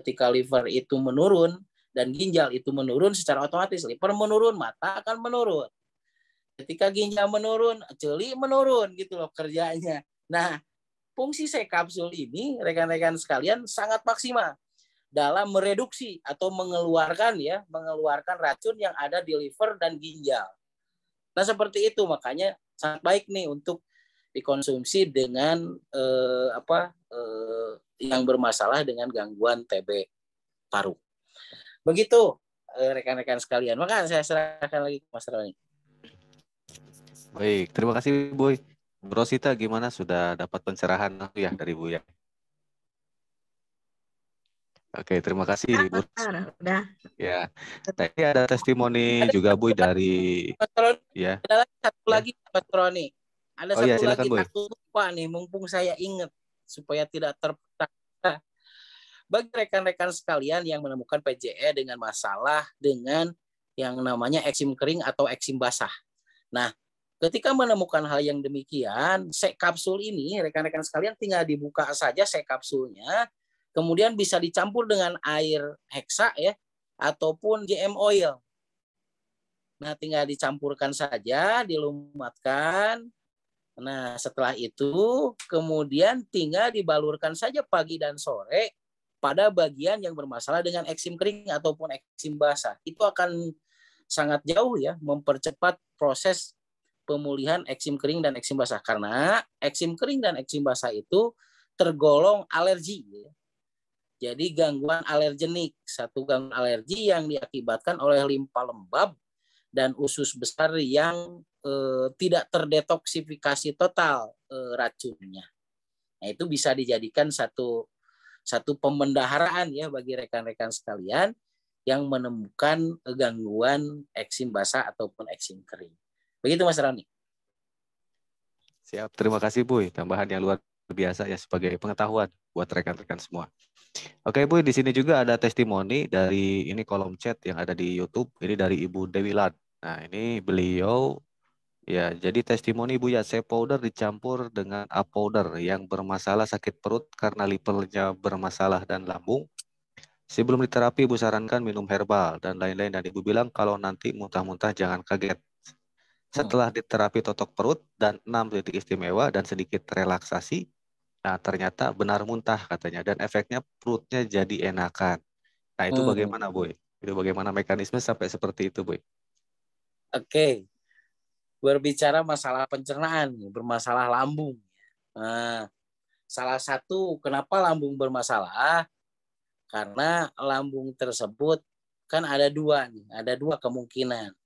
Ketika liver itu menurun dan ginjal itu menurun secara otomatis liver menurun, mata akan menurun. Ketika ginjal menurun, culi menurun gitu loh kerjanya. Nah, fungsi C-kapsul ini rekan-rekan sekalian sangat maksimal dalam mereduksi atau mengeluarkan racun yang ada di liver dan ginjal. Nah, seperti itu makanya sangat baik nih untuk dikonsumsi dengan yang bermasalah dengan gangguan TB paru. Begitu rekan-rekan sekalian. Maka saya serahkan lagi ke Mas Roni. Baik, terima kasih Boy. Bro Sita gimana, sudah dapat pencerahan ya dari Buya? Oke, terima kasih Bu. Udah. Ya, tadi ada testimoni juga Bu dari Mas Roni, ya. ada satu lagi Mas Roni. Ada Oh, satu silakan, lagi Boy. takut lupa nih, mumpung saya ingat supaya tidak terpecah. Bagi rekan-rekan sekalian yang menemukan PJE dengan masalah dengan yang namanya eksim kering atau eksim basah. Nah, ketika menemukan hal yang demikian, C-kapsul ini rekan-rekan sekalian tinggal dibuka saja C-kapsulnya, kemudian bisa dicampur dengan air heksa ya, ataupun JM oil. Nah, tinggal dicampurkan saja, dilumatkan. Nah, setelah itu kemudian tinggal dibalurkan saja pagi dan sore pada bagian yang bermasalah dengan eksim kering ataupun eksim basah. Itu akan sangat jauh ya mempercepat proses pemulihan eksim kering dan eksim basah, karena eksim kering dan eksim basah itu tergolong alergi. Jadi gangguan alergenik, satu gangguan alergi yang diakibatkan oleh limpa lembab dan usus besar yang tidak terdetoksifikasi total racunnya. Nah, itu bisa dijadikan satu pembendaharaan ya bagi rekan-rekan sekalian yang menemukan gangguan eksim basah ataupun eksim kering. Begitu Mas Roni. Siap, terima kasih Bu. Tambahan yang luar biasa ya sebagai pengetahuan buat rekan-rekan semua. Oke Bu, di sini juga ada testimoni dari ini kolom chat yang ada di YouTube. Ini dari Ibu Dewi Lad. Nah, ini beliau ya, jadi testimoni Bu ya, C-powder dicampur dengan A-powder yang bermasalah sakit perut karena livernya bermasalah dan lambung. Sebelum diterapi, Ibu sarankan minum herbal dan lain-lain. Dan Ibu bilang kalau nanti muntah-muntah jangan kaget. Setelah diterapi totok perut dan 6 titik istimewa dan sedikit relaksasi, nah ternyata benar muntah katanya. Dan efeknya perutnya jadi enakan. Nah itu bagaimana Bu? Itu bagaimana mekanisme sampai seperti itu Bu? Oke. Berbicara masalah pencernaan, bermasalah lambung. Nah, salah satu kenapa lambung bermasalah, karena lambung tersebut kan ada dua kemungkinan.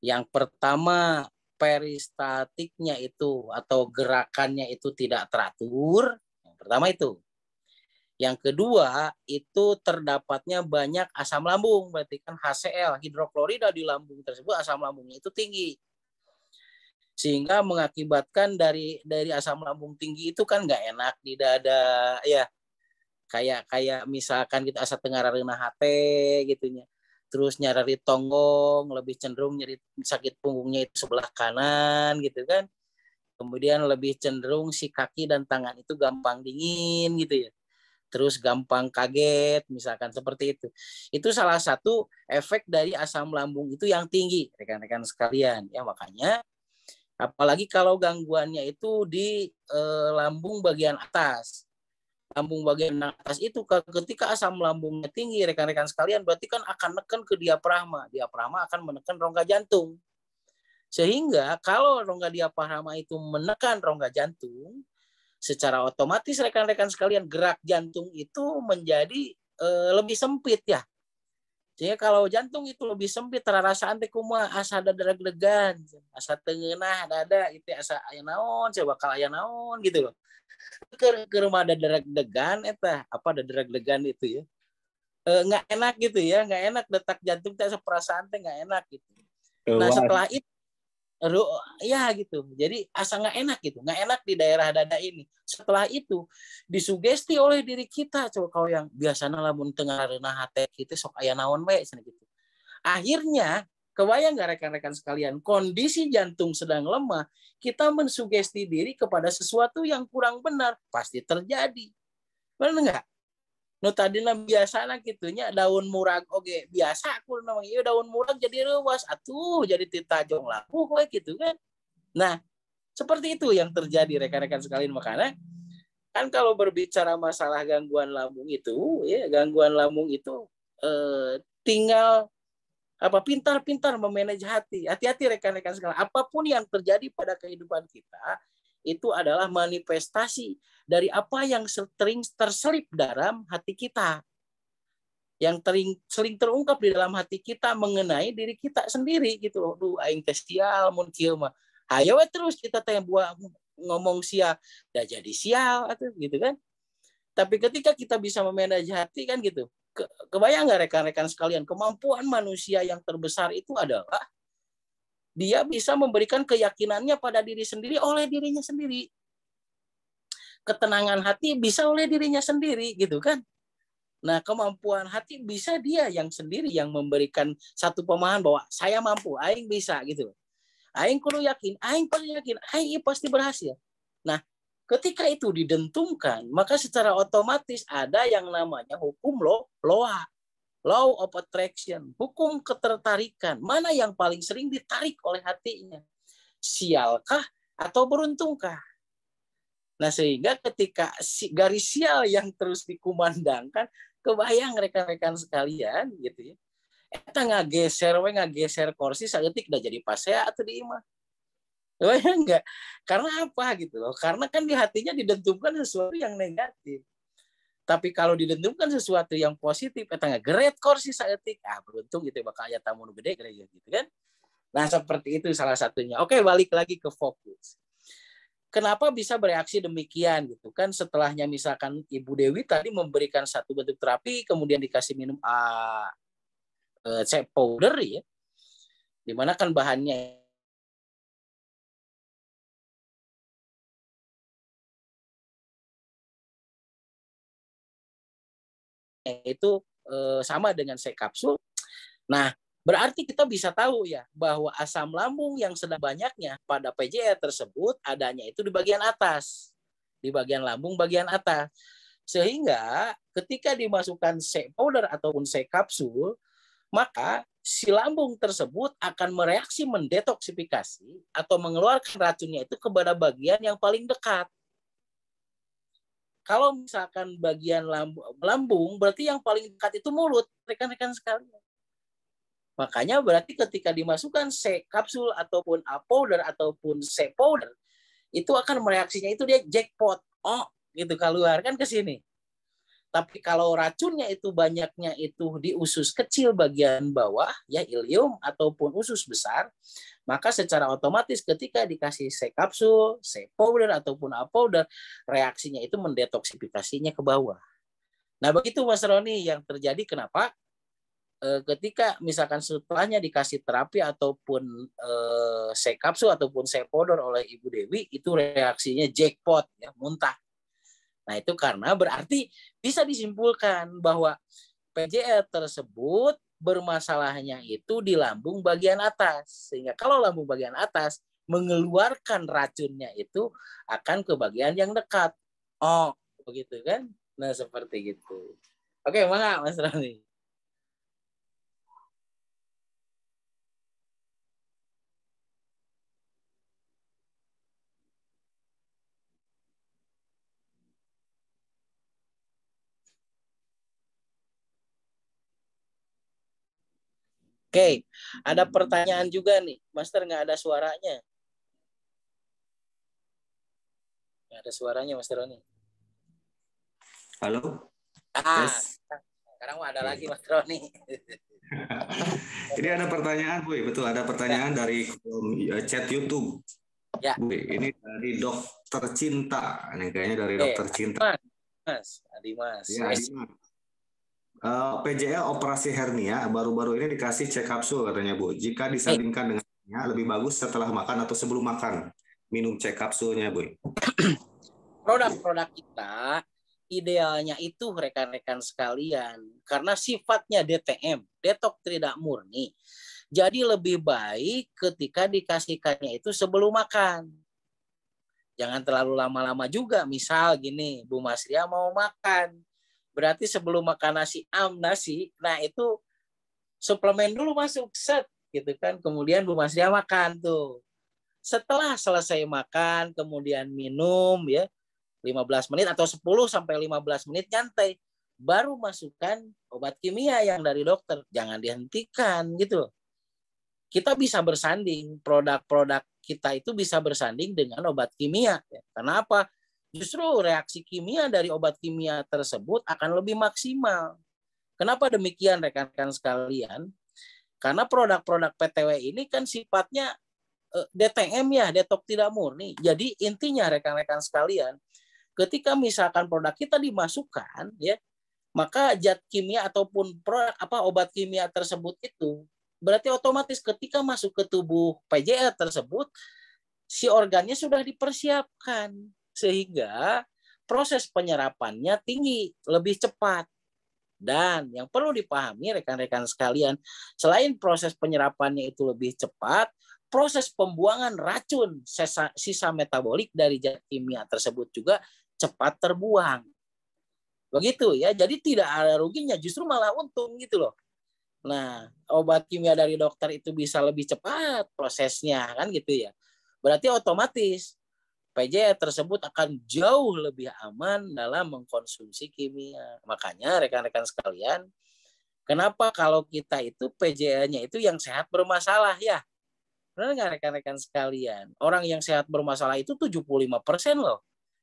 Yang pertama, peristaltiknya itu atau gerakannya itu tidak teratur. Yang pertama itu. Yang kedua, itu terdapatnya banyak asam lambung, berarti kan HCl, hidroklorida di lambung tersebut, asam lambungnya itu tinggi. Sehingga mengakibatkan dari asam lambung tinggi itu kan nggak enak di dada ya, kayak misalkan kita asa tengah reunah hate gitunya, terus nyari tonggong, lebih cenderung nyeri sakit punggungnya itu sebelah kanan gitu kan, kemudian lebih cenderung si kaki dan tangan itu gampang dingin gitu ya, terus gampang kaget misalkan seperti itu salah satu efek dari asam lambung itu yang tinggi rekan-rekan sekalian ya. Makanya apalagi kalau gangguannya itu di lambung bagian atas. Lambung bagian atas itu ketika asam lambungnya tinggi rekan-rekan sekalian berarti kan akan neken ke diafragma. Diafragma akan menekan rongga jantung. Sehingga kalau rongga diafragma itu menekan rongga jantung, secara otomatis rekan-rekan sekalian gerak jantung itu menjadi lebih sempit ya. Jadi kalau jantung itu lebih sempit, terasaan teh kumaha asa ada deg-degan, asa tengenah dada itu asa aya naon, saya bakal aya naon gitu loh. Ke rumah ada deg-degan eta, apa ada deg-degan itu ya. Nggak enak gitu ya, nggak enak detak jantung teh perasaan teh nggak enak gitu. Nah, setelah itu ya gitu. Jadi asa nggak enak gitu, nggak enak di daerah dada ini. Setelah itu disugesti oleh diri kita, coba kalau yang biasanya lamun tengah reunah hate kita sok aya naon bae gitu. Akhirnya kebayang nggak rekan-rekan sekalian, kondisi jantung sedang lemah, kita mensugesti diri kepada sesuatu yang kurang benar, pasti terjadi. Benar nggak? Nu tadina biasana kitunya daun murag oge biasa aku namanya ieu daun murag jadi reuwas atuh jadi titajong lapuh we gitu kan. Nah, seperti itu yang terjadi rekan-rekan sekalian. Makanya Kan kalau berbicara masalah gangguan lambung itu, ya gangguan lambung itu tinggal pintar-pintar memanage hati. Hati-hati rekan-rekan sekalian. Apapun yang terjadi pada kehidupan kita itu adalah manifestasi dari apa yang sering terselip dalam hati kita. Yang sering terungkap di dalam hati kita mengenai diri kita sendiri gitu loh. Duh, aing teh sial mun kieu mah. Hayo terus kita teh buat ngomong sial, dah jadi sial atau gitu kan. Tapi ketika kita bisa memanage hati kan gitu. Kebayang nggak rekan-rekan sekalian, kemampuan manusia yang terbesar itu adalah dia bisa memberikan keyakinannya pada diri sendiri oleh dirinya sendiri. Ketenangan hati bisa oleh dirinya sendiri gitu kan. Nah, kemampuan hati bisa dia yang sendiri yang memberikan satu pemahaman bahwa saya mampu, aing bisa gitu. Aing kudu yakin, aing pasti berhasil. Nah, ketika itu didentungkan, maka secara otomatis ada yang namanya hukum law of attraction, hukum ketertarikan. Mana yang paling sering ditarik oleh hatinya? Sialkah atau beruntungkah? Nah, sehingga ketika garis sial yang terus dikumandangkan, kebayang rekan-rekan sekalian gitu ya. Eta ngageser kursi saeutik udah jadi pasea atau di imah. Kebayang enggak? Karena apa gitu loh? Karena kan di hatinya didentungkan sesuatu yang negatif. Tapi kalau didentungkan sesuatu yang positif, eta ngageret kursi saeutik, beruntung gitu bakal aya tamu nu gede gitu kan. Nah, seperti itu salah satunya. Oke, balik lagi ke fokus. Kenapa bisa bereaksi demikian gitu kan? Setelahnya misalkan Ibu Dewi tadi memberikan satu bentuk terapi, kemudian dikasih minum C powder ya, dimana kan bahannya itu sama dengan C kapsul. Nah, berarti kita bisa tahu ya bahwa asam lambung yang sedang banyaknya pada PJE tersebut adanya itu di bagian atas, di bagian lambung bagian atas. Sehingga ketika dimasukkan C powder ataupun C kapsul, maka si lambung tersebut akan mereaksi mendetoksifikasi atau mengeluarkan racunnya itu kepada bagian yang paling dekat. Kalau misalkan bagian lambung, berarti yang paling dekat itu mulut, rekan-rekan sekalian. Makanya berarti ketika dimasukkan C kapsul ataupun A powder ataupun C powder, itu akan mereaksinya itu dia jackpot. Oh, gitu keluar kan ke sini. Tapi kalau racunnya itu banyaknya itu di usus kecil bagian bawah, ya ilium ataupun usus besar, maka secara otomatis ketika dikasih C kapsul, C powder ataupun A powder, reaksinya itu mendetoksifikasinya ke bawah. Nah, begitu Mas Roni yang terjadi. Kenapa? Ketika misalkan setelahnya dikasih terapi ataupun C kapsul ataupun C powder oleh Ibu Dewi, itu reaksinya jackpot, ya, muntah. Nah, itu karena berarti bisa disimpulkan bahwa PJE tersebut bermasalahnya itu di lambung bagian atas. Sehingga kalau lambung bagian atas mengeluarkan racunnya itu akan ke bagian yang dekat. Oh, begitu kan? Nah, seperti itu. Oke, mana Mas Rani? Oke, ada pertanyaan juga nih. Master nggak ada suaranya. Nggak ada suaranya, Master Roni. Halo? Yes. Sekarang ada lagi, Master Roni. Ini ada pertanyaan, Bu. Betul, ada pertanyaan dari chat YouTube. Ya. Bu, ini dari Dokter Cinta. Ini kayaknya dari Dokter Cinta. Adimas. Ya, Adimas. PJE operasi hernia baru-baru ini dikasih C kapsul katanya, Bu. Jika disandingkan dengannya lebih bagus setelah makan atau sebelum makan minum C kapsulnya, Bu. Produk-produk kita idealnya itu rekan-rekan sekalian karena sifatnya DTM, detok tidak murni. Jadi lebih baik ketika dikasihkannya itu sebelum makan. Jangan terlalu lama-lama juga. Misal gini, Bu Masria mau makan. Berarti sebelum makan nasi, nah itu suplemen dulu masuk set gitu kan. Kemudian Bu Masria makan tuh. Setelah selesai makan, kemudian minum ya. 15 menit atau 10 sampai 15 menit nyantai. Baru masukkan obat kimia yang dari dokter. Jangan dihentikan gitu. Kita bisa bersanding, produk-produk kita itu bisa bersanding dengan obat kimia. Kenapa? Justru reaksi kimia dari obat kimia tersebut akan lebih maksimal. Kenapa demikian rekan-rekan sekalian? Karena produk-produk PTW ini kan sifatnya DTM ya, detok tidak murni. Jadi intinya rekan-rekan sekalian, ketika misalkan produk kita dimasukkan ya, maka zat kimia ataupun produk obat kimia tersebut itu berarti otomatis ketika masuk ke tubuh PJL tersebut si organnya sudah dipersiapkan sehingga proses penyerapannya tinggi, lebih cepat. Dan yang perlu dipahami rekan-rekan sekalian, selain proses penyerapannya itu lebih cepat, proses pembuangan racun sisa metabolik dari zat kimia tersebut juga cepat terbuang. Begitu ya, jadi tidak ada ruginya, justru malah untung gitu loh. Nah, obat kimia dari dokter itu bisa lebih cepat prosesnya kan gitu ya. Berarti otomatis PJ tersebut akan jauh lebih aman dalam mengkonsumsi kimia. Makanya rekan-rekan sekalian, kenapa kalau kita itu PJ-nya itu yang sehat bermasalah ya? Benar nggak rekan-rekan sekalian? Orang yang sehat bermasalah itu 75% loh.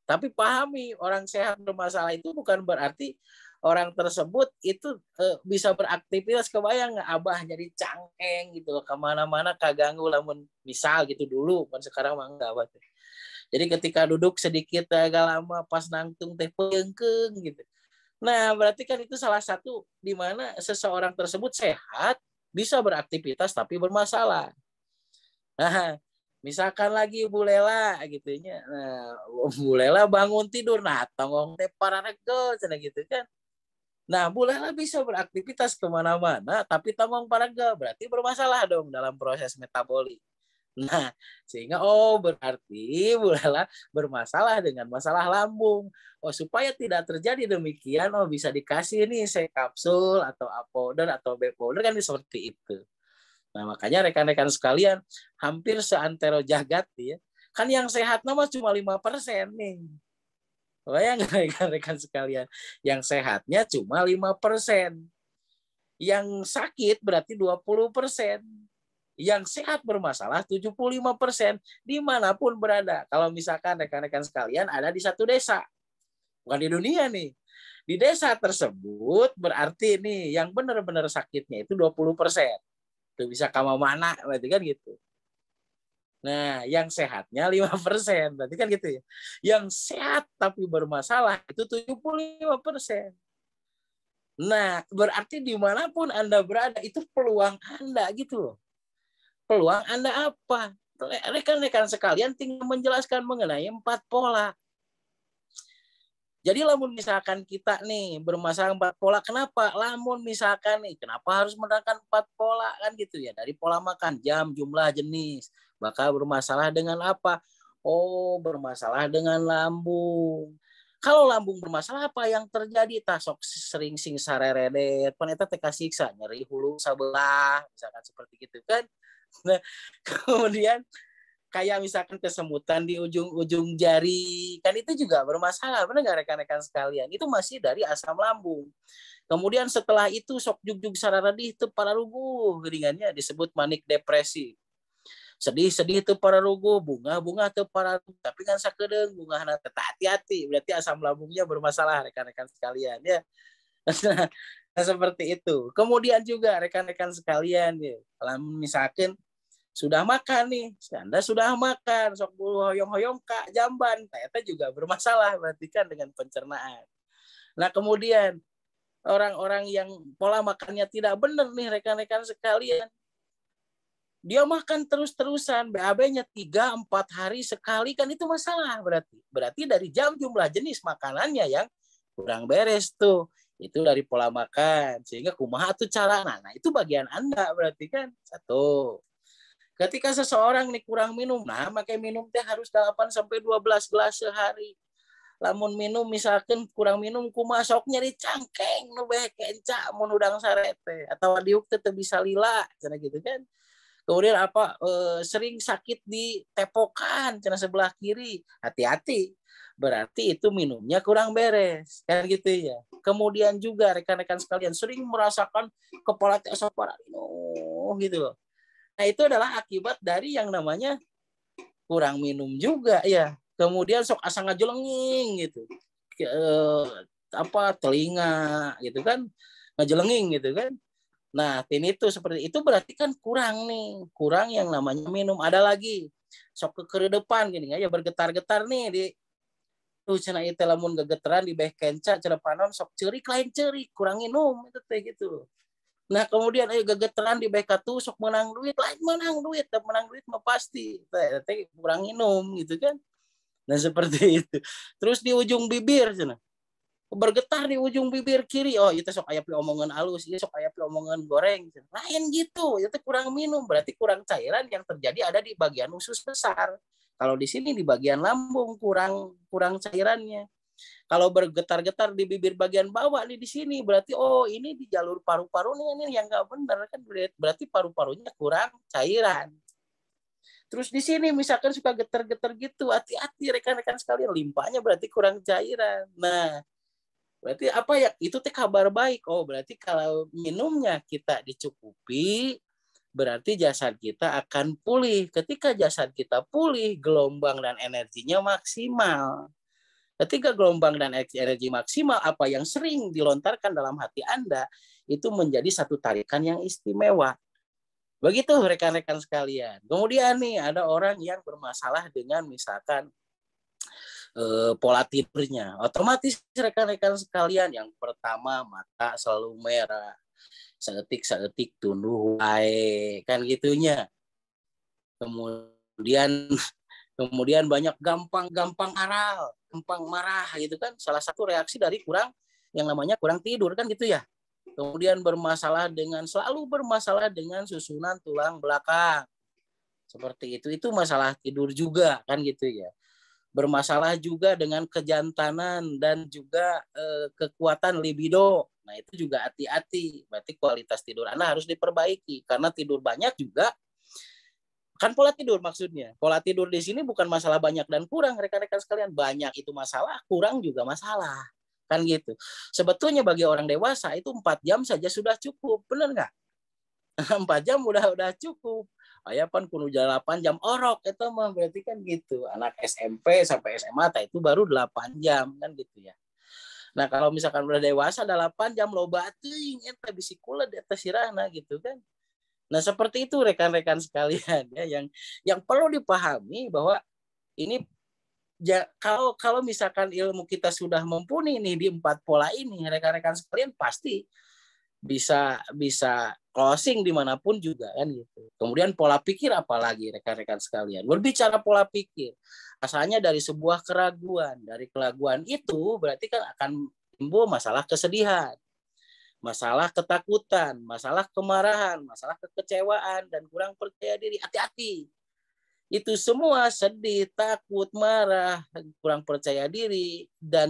Tapi pahami, orang sehat bermasalah itu bukan berarti orang tersebut itu bisa beraktivitas. Kebayang nggak abah jadi cangkeng gitu loh, kemana-mana kaganggu lamun misal gitu dulu, kan sekarang mah enggak abah. Jadi ketika duduk sedikit agak lama pas nangtung teh peungkeung gitu. Nah berarti kan itu salah satu di mana seseorang tersebut sehat bisa beraktivitas tapi bermasalah. Nah, misalkan lagi Bu Lela gitu nya. Nah, Bu Lela bangun tidur, nah tongong teh pararegel cenah gitu kan. Nah, Bu Lela bisa beraktivitas kemana-mana, tapi tongong pararegel berarti bermasalah dong dalam proses metabolik. Nah, sehingga berarti Bu Lela bermasalah dengan masalah lambung. Supaya tidak terjadi demikian, bisa dikasih nih kapsul atau A powder atau B powder kan seperti itu. Nah, makanya rekan-rekan sekalian, hampir seantero jagat ya. Kan yang sehat nama cuma 5% nih. Bayang rekan-rekan sekalian, yang sehatnya cuma 5%. Yang sakit berarti 20%. Yang sehat bermasalah 75%. Dimanapun berada. Kalau misalkan rekan-rekan sekalian ada di satu desa. Bukan di dunia nih. Di desa tersebut berarti nih yang benar-benar sakitnya itu 20%. Itu bisa kamu mana, berarti kan gitu. Nah, yang sehatnya 5%, berarti kan gitu ya. Yang sehat tapi bermasalah itu 75%. Nah, berarti dimanapun Anda berada, itu peluang Anda gitu loh. Peluang Anda apa? Rekan-rekan sekalian tinggal menjelaskan mengenai 4 pola. Jadi lamun misalkan kita nih bermasalah 4 pola, kenapa? Lamun misalkan nih, kenapa harus menerapkan 4 pola kan gitu ya? Dari pola makan, jam, jumlah, jenis. Bakal bermasalah dengan apa? Bermasalah dengan lambung. Kalau lambung bermasalah apa yang terjadi? Tasok sering sing sareredet, paneta teh kasiksa, nyeri hulu sabelah, misalkan seperti gitu kan. Nah, kemudian kayak misalkan kesemutan di ujung-ujung jari, kan itu juga bermasalah, benar nggak rekan-rekan sekalian? Itu masih dari asam lambung. Kemudian setelah itu sok jugjug sararadih itu para ruguh, geringannya disebut manik depresi. Sedih-sedih itu para ruguh, bunga-bunga itu para ruguh, tapi kan sakedeung bunga teh hati-hati, berarti asam lambungnya bermasalah rekan-rekan sekalian ya. Nah, seperti itu. Kemudian juga rekan-rekan sekalian ya, kalau misalkan sudah makan nih, Anda sudah makan, sok bulu hoyong-hoyong kak jamban, ternyata juga bermasalah berarti kan dengan pencernaan. Nah kemudian orang-orang yang pola makannya tidak benar nih rekan-rekan sekalian, dia makan terus-terusan, BAB-nya 3-4 hari sekali, kan itu masalah berarti dari jam jumlah jenis makanannya yang kurang beres tuh. Itu dari pola makan, sehingga kumaha tuh cara. Nah itu bagian Anda berarti kan. Satu. Ketika seseorang nih kurang minum, nah makanya minum teh harus 8-12 gelas sehari. Lamun minum misalkan kurang minum kumaha sok nyeri cangkeng nu bae kenca mun udang sarete atau diuk teh bisa lila cenah gitu kan. Kemudian sering sakit di tepokan cenah sebelah kiri. Hati-hati. berarti itu minumnya kurang beres, kan gitu ya. Kemudian juga rekan-rekan sekalian sering merasakan kepala terasa gitu loh. Nah, itu adalah akibat dari yang namanya kurang minum juga ya. Kemudian sok asa ngajelenging gitu. Telinga gitu kan, ngajelenging gitu kan. Nah, tinnitus seperti itu berarti kan kurang nih, kurang yang namanya minum. Ada lagi sok kekeredepan gini ya, bergetar-getar nih di cenah ieu teh lamun gegeteran di beh kenca cerepanon sok ceurik lain ceurik, kurang minum itu teh gitu. Nah, kemudian gegeteran di beh katu sok menang duit, lain menang duit mah pasti. Teh kurang minum gitu kan. Nah, seperti itu. Terus di ujung bibir cenah. Bergetar di ujung bibir kiri, oh itu sok aya omongan halus, ieu sok aya omongan goreng. Lain gitu, itu kurang minum, berarti kurang cairan yang terjadi ada di bagian usus besar. Kalau di sini di bagian lambung kurang cairannya. Kalau bergetar-getar di bibir bagian bawah nih di sini berarti oh ini di jalur paru-paru nih yang nggak benar kan, berarti paru-parunya kurang cairan. Terus di sini misalkan suka getar-getar gitu, hati-hati rekan-rekan sekalian, limpahnya berarti kurang cairan. Nah, berarti apa ya? Itu teh kabar baik. Oh, berarti kalau minumnya kita dicukupi, berarti jasad kita akan pulih. Ketika jasad kita pulih, gelombang dan energinya maksimal. Ketika gelombang dan energi maksimal, apa yang sering dilontarkan dalam hati Anda, itu menjadi satu tarikan yang istimewa. Begitu rekan-rekan sekalian. Kemudian nih, ada orang yang bermasalah dengan misalkan pola tidurnya. Otomatis rekan-rekan sekalian, yang pertama mata selalu merah. Seetik tunduh wae kan gitunya. Kemudian banyak gampang aral, gampang marah gitu kan. Salah satu reaksi dari kurang tidur kan gitu ya. Kemudian selalu bermasalah dengan susunan tulang belakang. Seperti itu masalah tidur juga kan gitu ya. Bermasalah juga dengan kejantanan dan juga kekuatan libido. Nah, itu juga hati-hati. Berarti kualitas tidur Anda harus diperbaiki. Karena tidur banyak juga, kan pola tidur maksudnya. Pola tidur di sini bukan masalah banyak dan kurang, rekan-rekan sekalian. Banyak itu masalah, kurang juga masalah. Kan gitu. Sebetulnya bagi orang dewasa itu 4 jam saja sudah cukup. Benar nggak? 4 jam udah cukup. Ayapan kudu 8 jam orok itu mah berarti kan gitu. Anak SMP sampai SMA itu baru 8 jam kan gitu ya. Nah, kalau misalkan udah dewasa 8 jam loba teuing eta bisi kula di atas sirahna gitu kan. Nah, seperti itu rekan-rekan sekalian ya yang perlu dipahami bahwa ini kalau misalkan ilmu kita sudah mumpuni nih di 4 pola ini, rekan-rekan sekalian pasti bisa closing dimanapun juga kan gitu. Kemudian pola pikir apalagi rekan-rekan sekalian. Berbicara pola pikir, asalnya dari sebuah keraguan. Dari keraguan itu berarti kan akan timbul masalah kesedihan, masalah ketakutan, masalah kemarahan, masalah kekecewaan dan kurang percaya diri. Hati-hati. Itu semua sedih, takut, marah, kurang percaya diri dan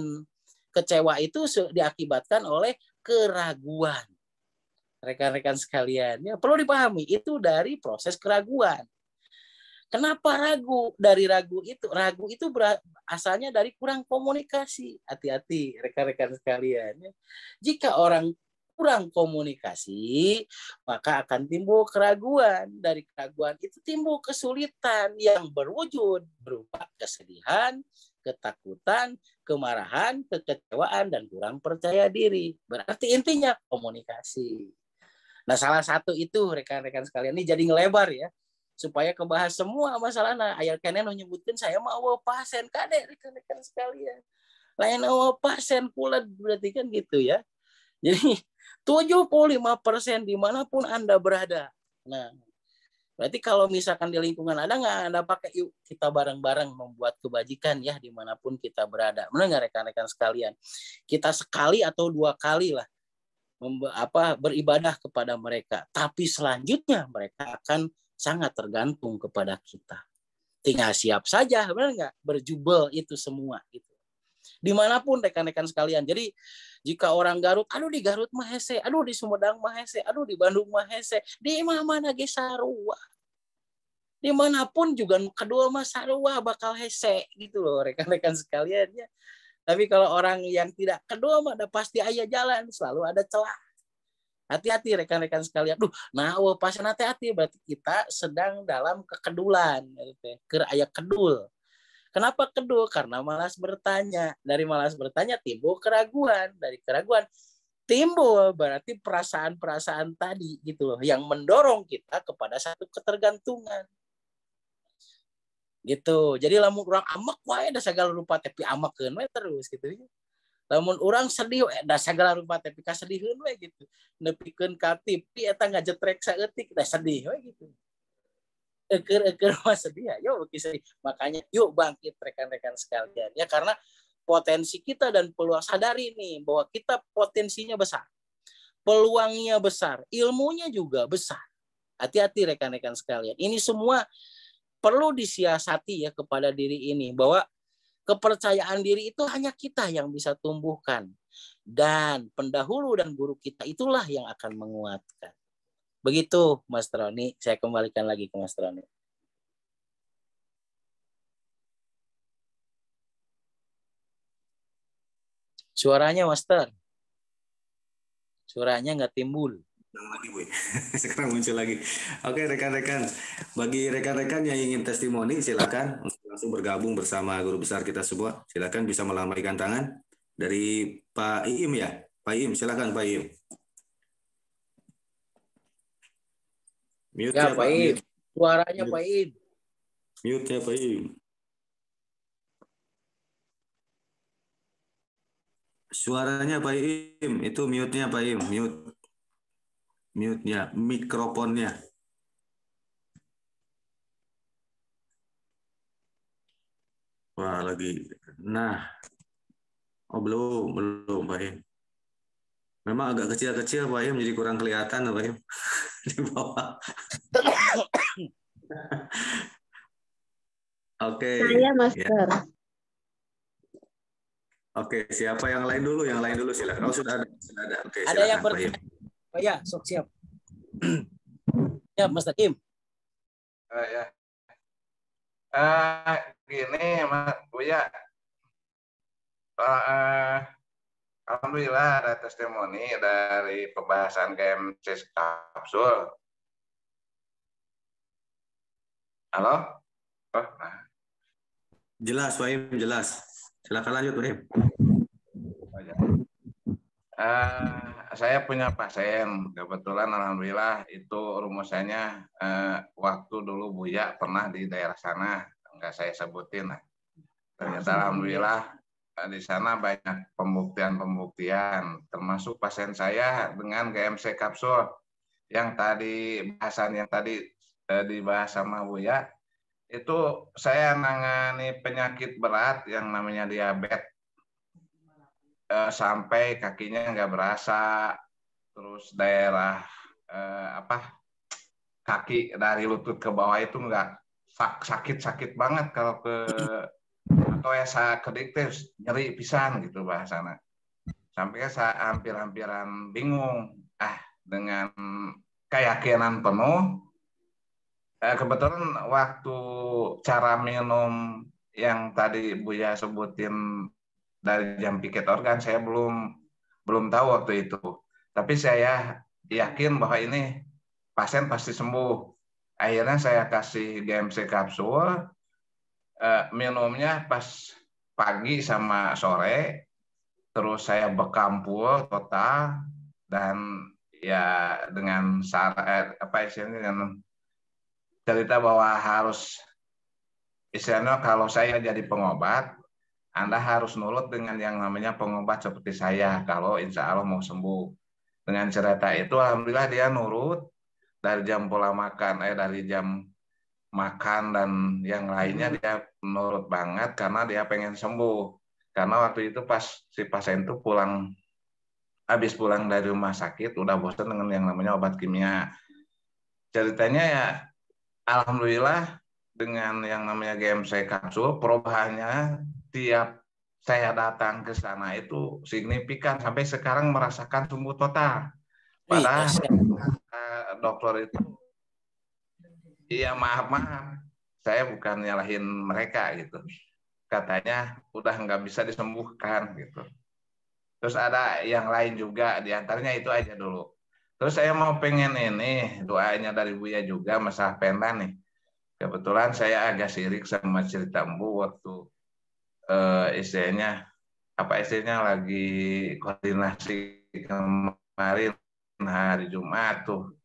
kecewa itu diakibatkan oleh keraguan. Rekan-rekan sekalian, ya perlu dipahami itu dari proses keraguan. Kenapa ragu? Dari ragu itu asalnya dari kurang komunikasi. Hati-hati rekan-rekan sekalian. Jika orang kurang komunikasi, maka akan timbul keraguan. Dari keraguan itu timbul kesulitan yang berwujud berupa kesedihan, ketakutan, kemarahan, kekecewaan, dan kurang percaya diri. Berarti intinya komunikasi. Nah, salah satu itu rekan-rekan sekalian ini jadi ngelebar ya, supaya kebahas semua masalah. Nah, ayat kenen menyebutkan saya mau awal pasien kadek rekan-rekan sekalian. Lain awal pasien pula berarti kan gitu ya. Jadi 75% dimanapun Anda berada. Nah, berarti kalau misalkan di lingkungan Anda pakai, yuk kita bareng-bareng membuat kebajikan ya dimanapun kita berada. Benar nggak rekan-rekan sekalian? Kita sekali atau 2 kali lah beribadah kepada mereka, tapi selanjutnya mereka akan sangat tergantung kepada kita. Tinggal siap saja, benar nggak? Berjubel itu semua gitu. Dimanapun rekan-rekan sekalian. Jadi jika orang Garut, aduh di Garut mah hese, aduh di Sumedang mah hese, aduh di Bandung mah hese, di mana ge sarua. Dimanapun juga kedua mah sarua bakal hese gitu loh rekan-rekan sekalian ya. Tapi kalau orang yang tidak kedua mah udah pasti aya jalan, selalu ada celah. Hati-hati rekan-rekan sekalian. Nah, pas hati-hati berarti kita sedang dalam kekedulan gitu. Keur aya kedul. Kenapa kedul? Karena malas bertanya. Dari malas bertanya timbul keraguan. Dari keraguan timbul berarti perasaan-perasaan tadi gitu loh yang mendorong kita kepada satu ketergantungan. Gitu. Jadi lamun urang amek wae da sagala rupa tapi amekeun we terus gitu. Lamun urang sedih da sagala rupa tapi kasedihkeun we gitu. Nepikeun ka TV eta ngajetrek saeutik da sedih we gitu. Eker mah sedih ayo sedih. Makanya yuk bangkit rekan-rekan sekalian ya karena potensi kita dan peluang sadari nih bahwa kita potensinya besar. Peluangnya besar, ilmunya juga besar. Hati-hati rekan-rekan sekalian. Ini semua perlu disiasati ya kepada diri ini bahwa kepercayaan diri itu hanya kita yang bisa tumbuhkan dan pendahulu dan guru kita itulah yang akan menguatkan. Begitu Mas Troni, saya kembalikan lagi ke Mas Troni. Suaranya Master. Suaranya nggak timbul. Lagi Bu. Sekarang muncul lagi. Oke rekan-rekan, bagi rekan-rekan yang ingin testimoni silakan langsung bergabung bersama guru besar kita semua. Silakan bisa melambaikan tangan dari Pak Iim ya. Pak Iim silakan Pak Iim. Mute ya Pak Iim. Suaranya mute. Pak Iim. Mute ya Pak Iim. Suaranya Pak Iim, itu mute-nya Pak Iim, mute. Mute-nya, mikrofonnya. Wah, lagi. Nah. Oh, belum Pak Im. Memang agak kecil-kecil Pak Im, jadi kurang kelihatan Pak Im. Di bawah. Oke. Saya Master. Ya. Oke, siapa yang lain dulu? Yang lain dulu silakan. Oh, sudah ada. Oke, ada silakan, yang bertanya. Oh ya, sok siap. Ya, Mas Takim. Ya. Gini, Mas Buya. Alhamdulillah ada testimoni dari pembahasan GMC kapsul. Halo? Oh, nah. Jelas, Pak Im, jelas. Silakan lanjut, Pak Im. Saya punya pasien, kebetulan alhamdulillah itu rumusannya waktu dulu Buya pernah di daerah sana, nggak saya sebutin. Ternyata alhamdulillah di sana banyak pembuktian, termasuk pasien saya dengan GMC kapsul yang tadi dibahas sama Buya, itu saya nangani penyakit berat yang namanya diabetes. Sampai kakinya nggak berasa, terus daerah kaki dari lutut ke bawah itu nggak sakit banget kalau atau ya saya kediktif nyeri pisan gitu bahasana. Sampai saya hampir-hampiran bingung dengan keyakinan penuh. Kebetulan waktu cara minum yang tadi Buya sebutin dari jam piket organ saya belum tahu waktu itu. Tapi saya yakin bahwa ini pasien pasti sembuh. Akhirnya saya kasih GMC kapsul, minumnya pas pagi sama sore, terus saya bekam full total dan ya dengan dengan cerita bahwa harus istilahnya kalau saya jadi pengobat, Anda harus nurut dengan yang namanya pengobat seperti saya kalau insya Allah mau sembuh. Dengan cerita itu alhamdulillah dia nurut dari jam pola makan, dari jam makan dan yang lainnya dia nurut banget karena dia pengen sembuh. Karena waktu itu pas si pasien itu habis pulang dari rumah sakit udah bosan dengan yang namanya obat kimia. Ceritanya ya alhamdulillah dengan yang namanya GMC kapsul perubahannya tiap saya datang ke sana itu signifikan sampai sekarang merasakan sembuh total. Padahal dokter itu iya maaf, saya bukan nyalahin mereka gitu. Katanya udah nggak bisa disembuhkan gitu. Terus ada yang lain juga, diantaranya itu aja dulu. Terus saya mau pengen ini doanya dari Buya juga masalah penda nih. Kebetulan saya agak sirik sama cerita Embu waktu istilahnya lagi koordinasi kemarin hari Jumat tuh.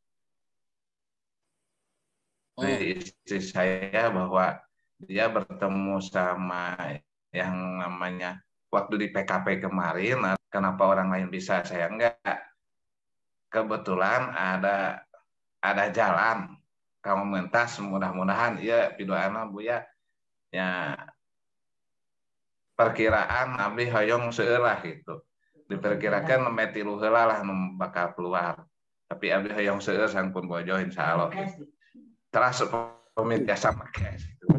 Istri saya bahwa dia bertemu sama yang namanya waktu di PKP kemarin, kenapa orang lain bisa saya enggak? Kebetulan ada jalan kamu mentas, mudah-mudahan ya pidoana Buya ya perkiraan abdi hoyong seulah gitu. Diperkirakan meti heula lah bakal keluar. Tapi abdi hoyong seueur sangpun bojo insyaallah. Terus pemitia sama cash gitu.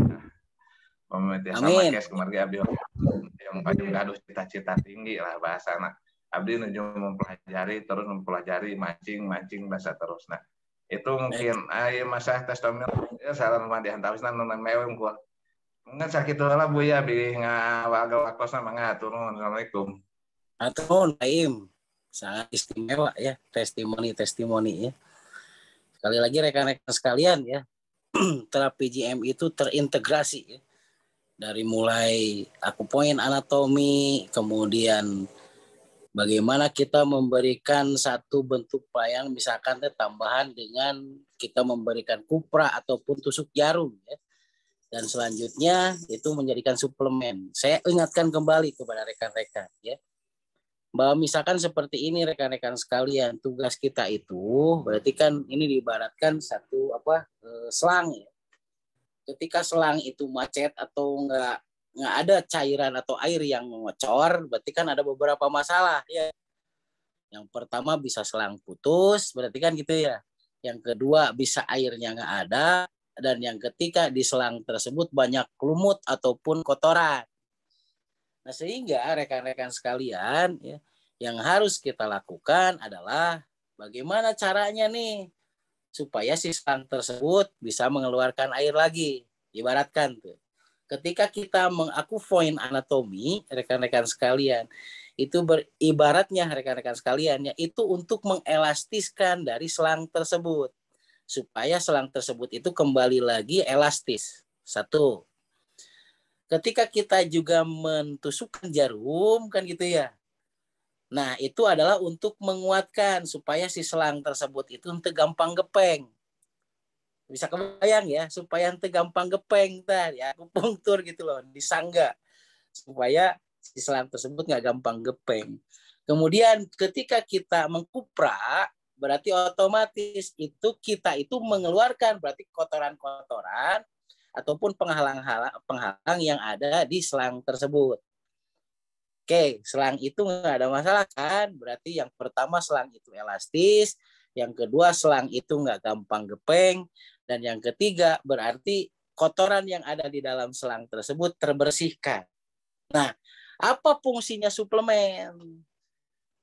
Pemitia sama cash kemargi abdi yang gaduh cita-cita tinggi lah bahasana. Abdi nuju mempelajari terus mempelajari mancing bahasa terus. Nah, itu mungkin masa testomil ya saran mah dihantawisna nang meweng ku. Enggak sakit lah Buya bi ngawagal kosna mangatur. Assalamualaikum. Atur Paim. Sangat istimewa ya testimoni ya. Sekali lagi rekan-rekan sekalian ya, terapi GM itu terintegrasi ya. Dari mulai akupoint anatomi, kemudian bagaimana kita memberikan satu bentuk pelayanan, misalkan tambahan dengan kita memberikan kupra ataupun tusuk jarum ya. Dan selanjutnya itu menjadikan suplemen. Saya ingatkan kembali kepada rekan-rekan ya, bahwa misalkan seperti ini rekan-rekan sekalian, tugas kita itu berarti kan ini diibaratkan satu selang ya. Ketika selang itu macet atau nggak ada cairan atau air yang ngecor, berarti kan ada beberapa masalah ya. Yang pertama bisa selang putus, berarti kan gitu ya. Yang kedua bisa airnya nggak ada, dan yang ketiga di selang tersebut banyak lumut ataupun kotoran. Nah sehingga rekan-rekan sekalian ya, yang harus kita lakukan adalah bagaimana caranya nih supaya si selang tersebut bisa mengeluarkan air lagi. Ibaratkan tuh, ketika kita mengakupoint anatomi, rekan-rekan sekalian, itu beribaratnya rekan-rekan sekalian ya, itu untuk mengelastiskan dari selang tersebut supaya selang tersebut itu kembali lagi elastis. Satu. Ketika kita juga mentusukkan jarum kan gitu ya. Nah, itu adalah untuk menguatkan supaya si selang tersebut itu ente gampang gepeng. Bisa kebayang ya, supaya ente gampang gepeng tadi ya, akupunktur gitu loh, disangga supaya si selang tersebut nggak gampang gepeng. Kemudian ketika kita mengkupra, berarti otomatis itu kita itu mengeluarkan berarti kotoran-kotoran ataupun penghalang yang ada di selang tersebut. Oke, selang itu nggak ada masalah kan? Berarti yang pertama selang itu elastis, yang kedua selang itu nggak gampang gepeng, dan yang ketiga berarti kotoran yang ada di dalam selang tersebut terbersihkan. Nah, apa fungsinya suplemen?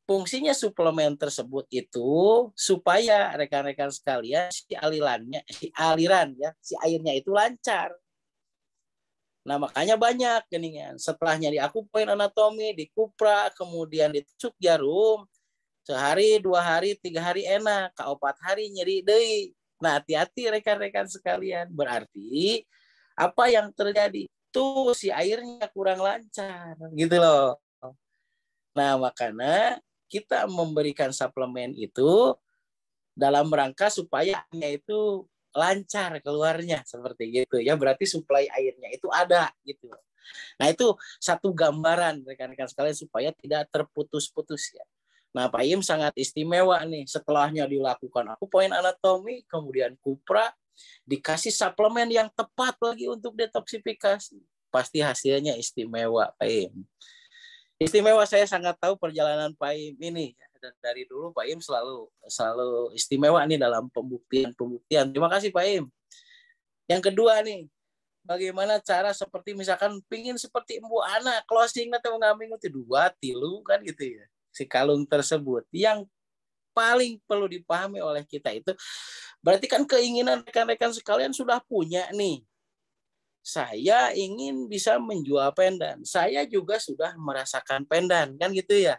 Fungsinya suplemen tersebut itu supaya rekan-rekan sekalian si airnya itu lancar. Nah makanya banyak geningan. Setelahnya di akupoint anatomi, di kupra, kemudian ditusuk jarum, sehari, 2 hari, 3 hari enak, ke 4 hari nyeri deui. Nah hati-hati rekan-rekan sekalian. Berarti apa yang terjadi? Tuh si airnya kurang lancar gitu loh. Nah makanya kita memberikan suplemen itu dalam rangka supaya airnya itu lancar keluarnya seperti gitu ya, berarti suplai airnya itu ada gitu. Nah itu satu gambaran rekan-rekan sekalian supaya tidak terputus-putus ya. Nah Pak Im sangat istimewa nih, setelahnya dilakukan akupoint anatomi, kemudian kupra, dikasih suplemen yang tepat lagi untuk detoksifikasi, pasti hasilnya istimewa Pak Im. Istimewa, saya sangat tahu perjalanan Pak Im ini. Dan dari dulu Pak Im selalu istimewa nih dalam pembuktian. Terima kasih Pak Im. Yang kedua nih, bagaimana cara seperti misalkan pingin seperti Embu Ana, closing atau ngaming itu 2, 3 kan gitu ya. Si kalung tersebut yang paling perlu dipahami oleh kita itu, berarti kan keinginan rekan-rekan sekalian sudah punya nih. Saya ingin bisa menjual pendan. Saya juga sudah merasakan pendan, kan gitu ya.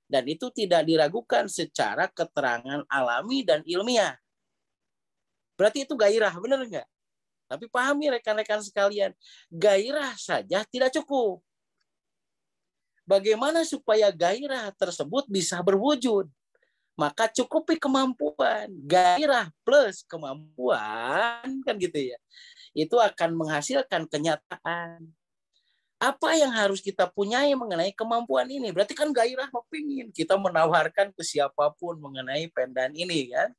Dan itu tidak diragukan secara keterangan alami dan ilmiah. Berarti itu gairah, benar nggak? Tapi pahami rekan-rekan sekalian, gairah saja tidak cukup. Bagaimana supaya gairah tersebut bisa berwujud? Maka cukupi kemampuan. Gairah plus kemampuan, kan gitu ya. Itu akan menghasilkan kenyataan. Apa yang harus kita punyai mengenai kemampuan ini? Berarti kan gairah kepingin kita menawarkan ke siapapun mengenai pendan ini kan.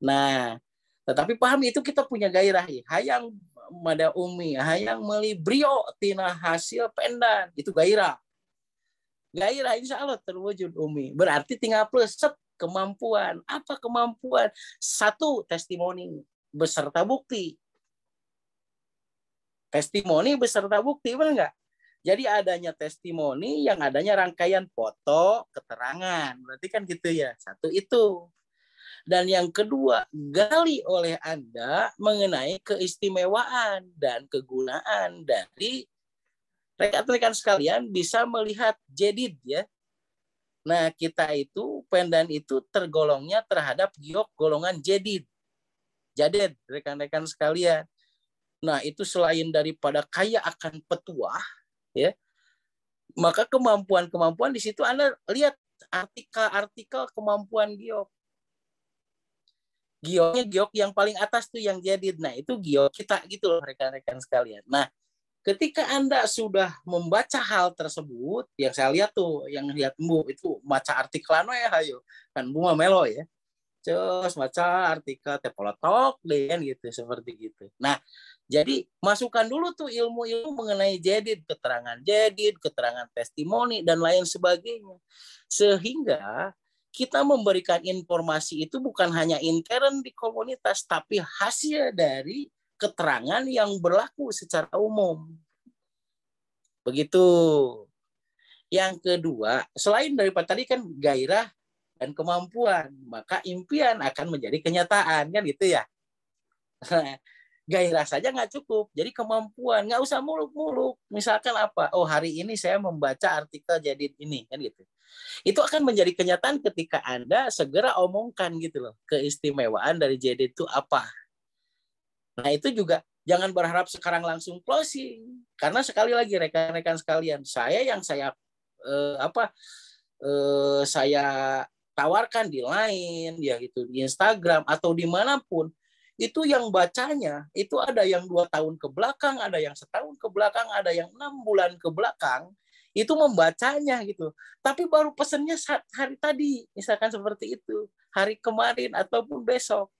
Nah, tetapi paham itu kita punya gairah. Hayang mada umi, hayang meli brio tina hasil pendan. Itu gairah. Gairah insya Allah terwujud umi. Berarti tinggal plus kemampuan. Apa kemampuan? 1, testimoni beserta bukti. Testimoni beserta bukti, benar nggak? Jadi adanya testimoni yang adanya rangkaian foto, keterangan. Berarti kan gitu ya. 1 itu. Dan yang kedua, gali oleh Anda mengenai keistimewaan dan kegunaan dari rekan-rekan sekalian bisa melihat jedid ya. Nah, kita itu pendan itu tergolongnya terhadap giok golongan jedid. Jadid, rekan-rekan sekalian. Nah, itu selain daripada kaya akan petuah, ya, maka kemampuan-kemampuan di situ Anda lihat artikel-artikel kemampuan giok. Gioknya giok yang paling atas tuh yang jadid. Nah, itu giok kita gitu loh rekan-rekan sekalian. Nah, ketika Anda sudah membaca hal tersebut, yang saya lihat tuh, yang lihat Bu itu baca artikelano ya, hayo. Kan Bu melo ya. Terus baca artikel tepolotok deh kan gitu, seperti gitu. Nah, jadi masukkan dulu tuh ilmu-ilmu mengenai jadid, keterangan testimoni dan lain sebagainya. Sehingga kita memberikan informasi itu bukan hanya intern di komunitas, tapi hasil dari keterangan yang berlaku secara umum. Begitu. Yang kedua, selain daripada tadi kan gairah dan kemampuan, maka impian akan menjadi kenyataan, kan gitu ya. Gairah saja nggak cukup, jadi kemampuan, nggak usah muluk-muluk. Misalkan apa? Oh, hari ini saya membaca artikel jadid ini, kan gitu. Itu akan menjadi kenyataan ketika Anda segera omongkan gitu loh, keistimewaan dari jadid itu apa. Nah, itu juga jangan berharap sekarang langsung closing, karena sekali lagi rekan-rekan sekalian, saya saya tawarkan di Line ya gitu, di Instagram atau dimanapun, itu yang bacanya itu ada yang 2 tahun ke belakang, ada yang setahun ke belakang, ada yang 6 bulan ke belakang, itu membacanya gitu. Tapi baru pesennya hari tadi, misalkan seperti itu, hari kemarin ataupun besok.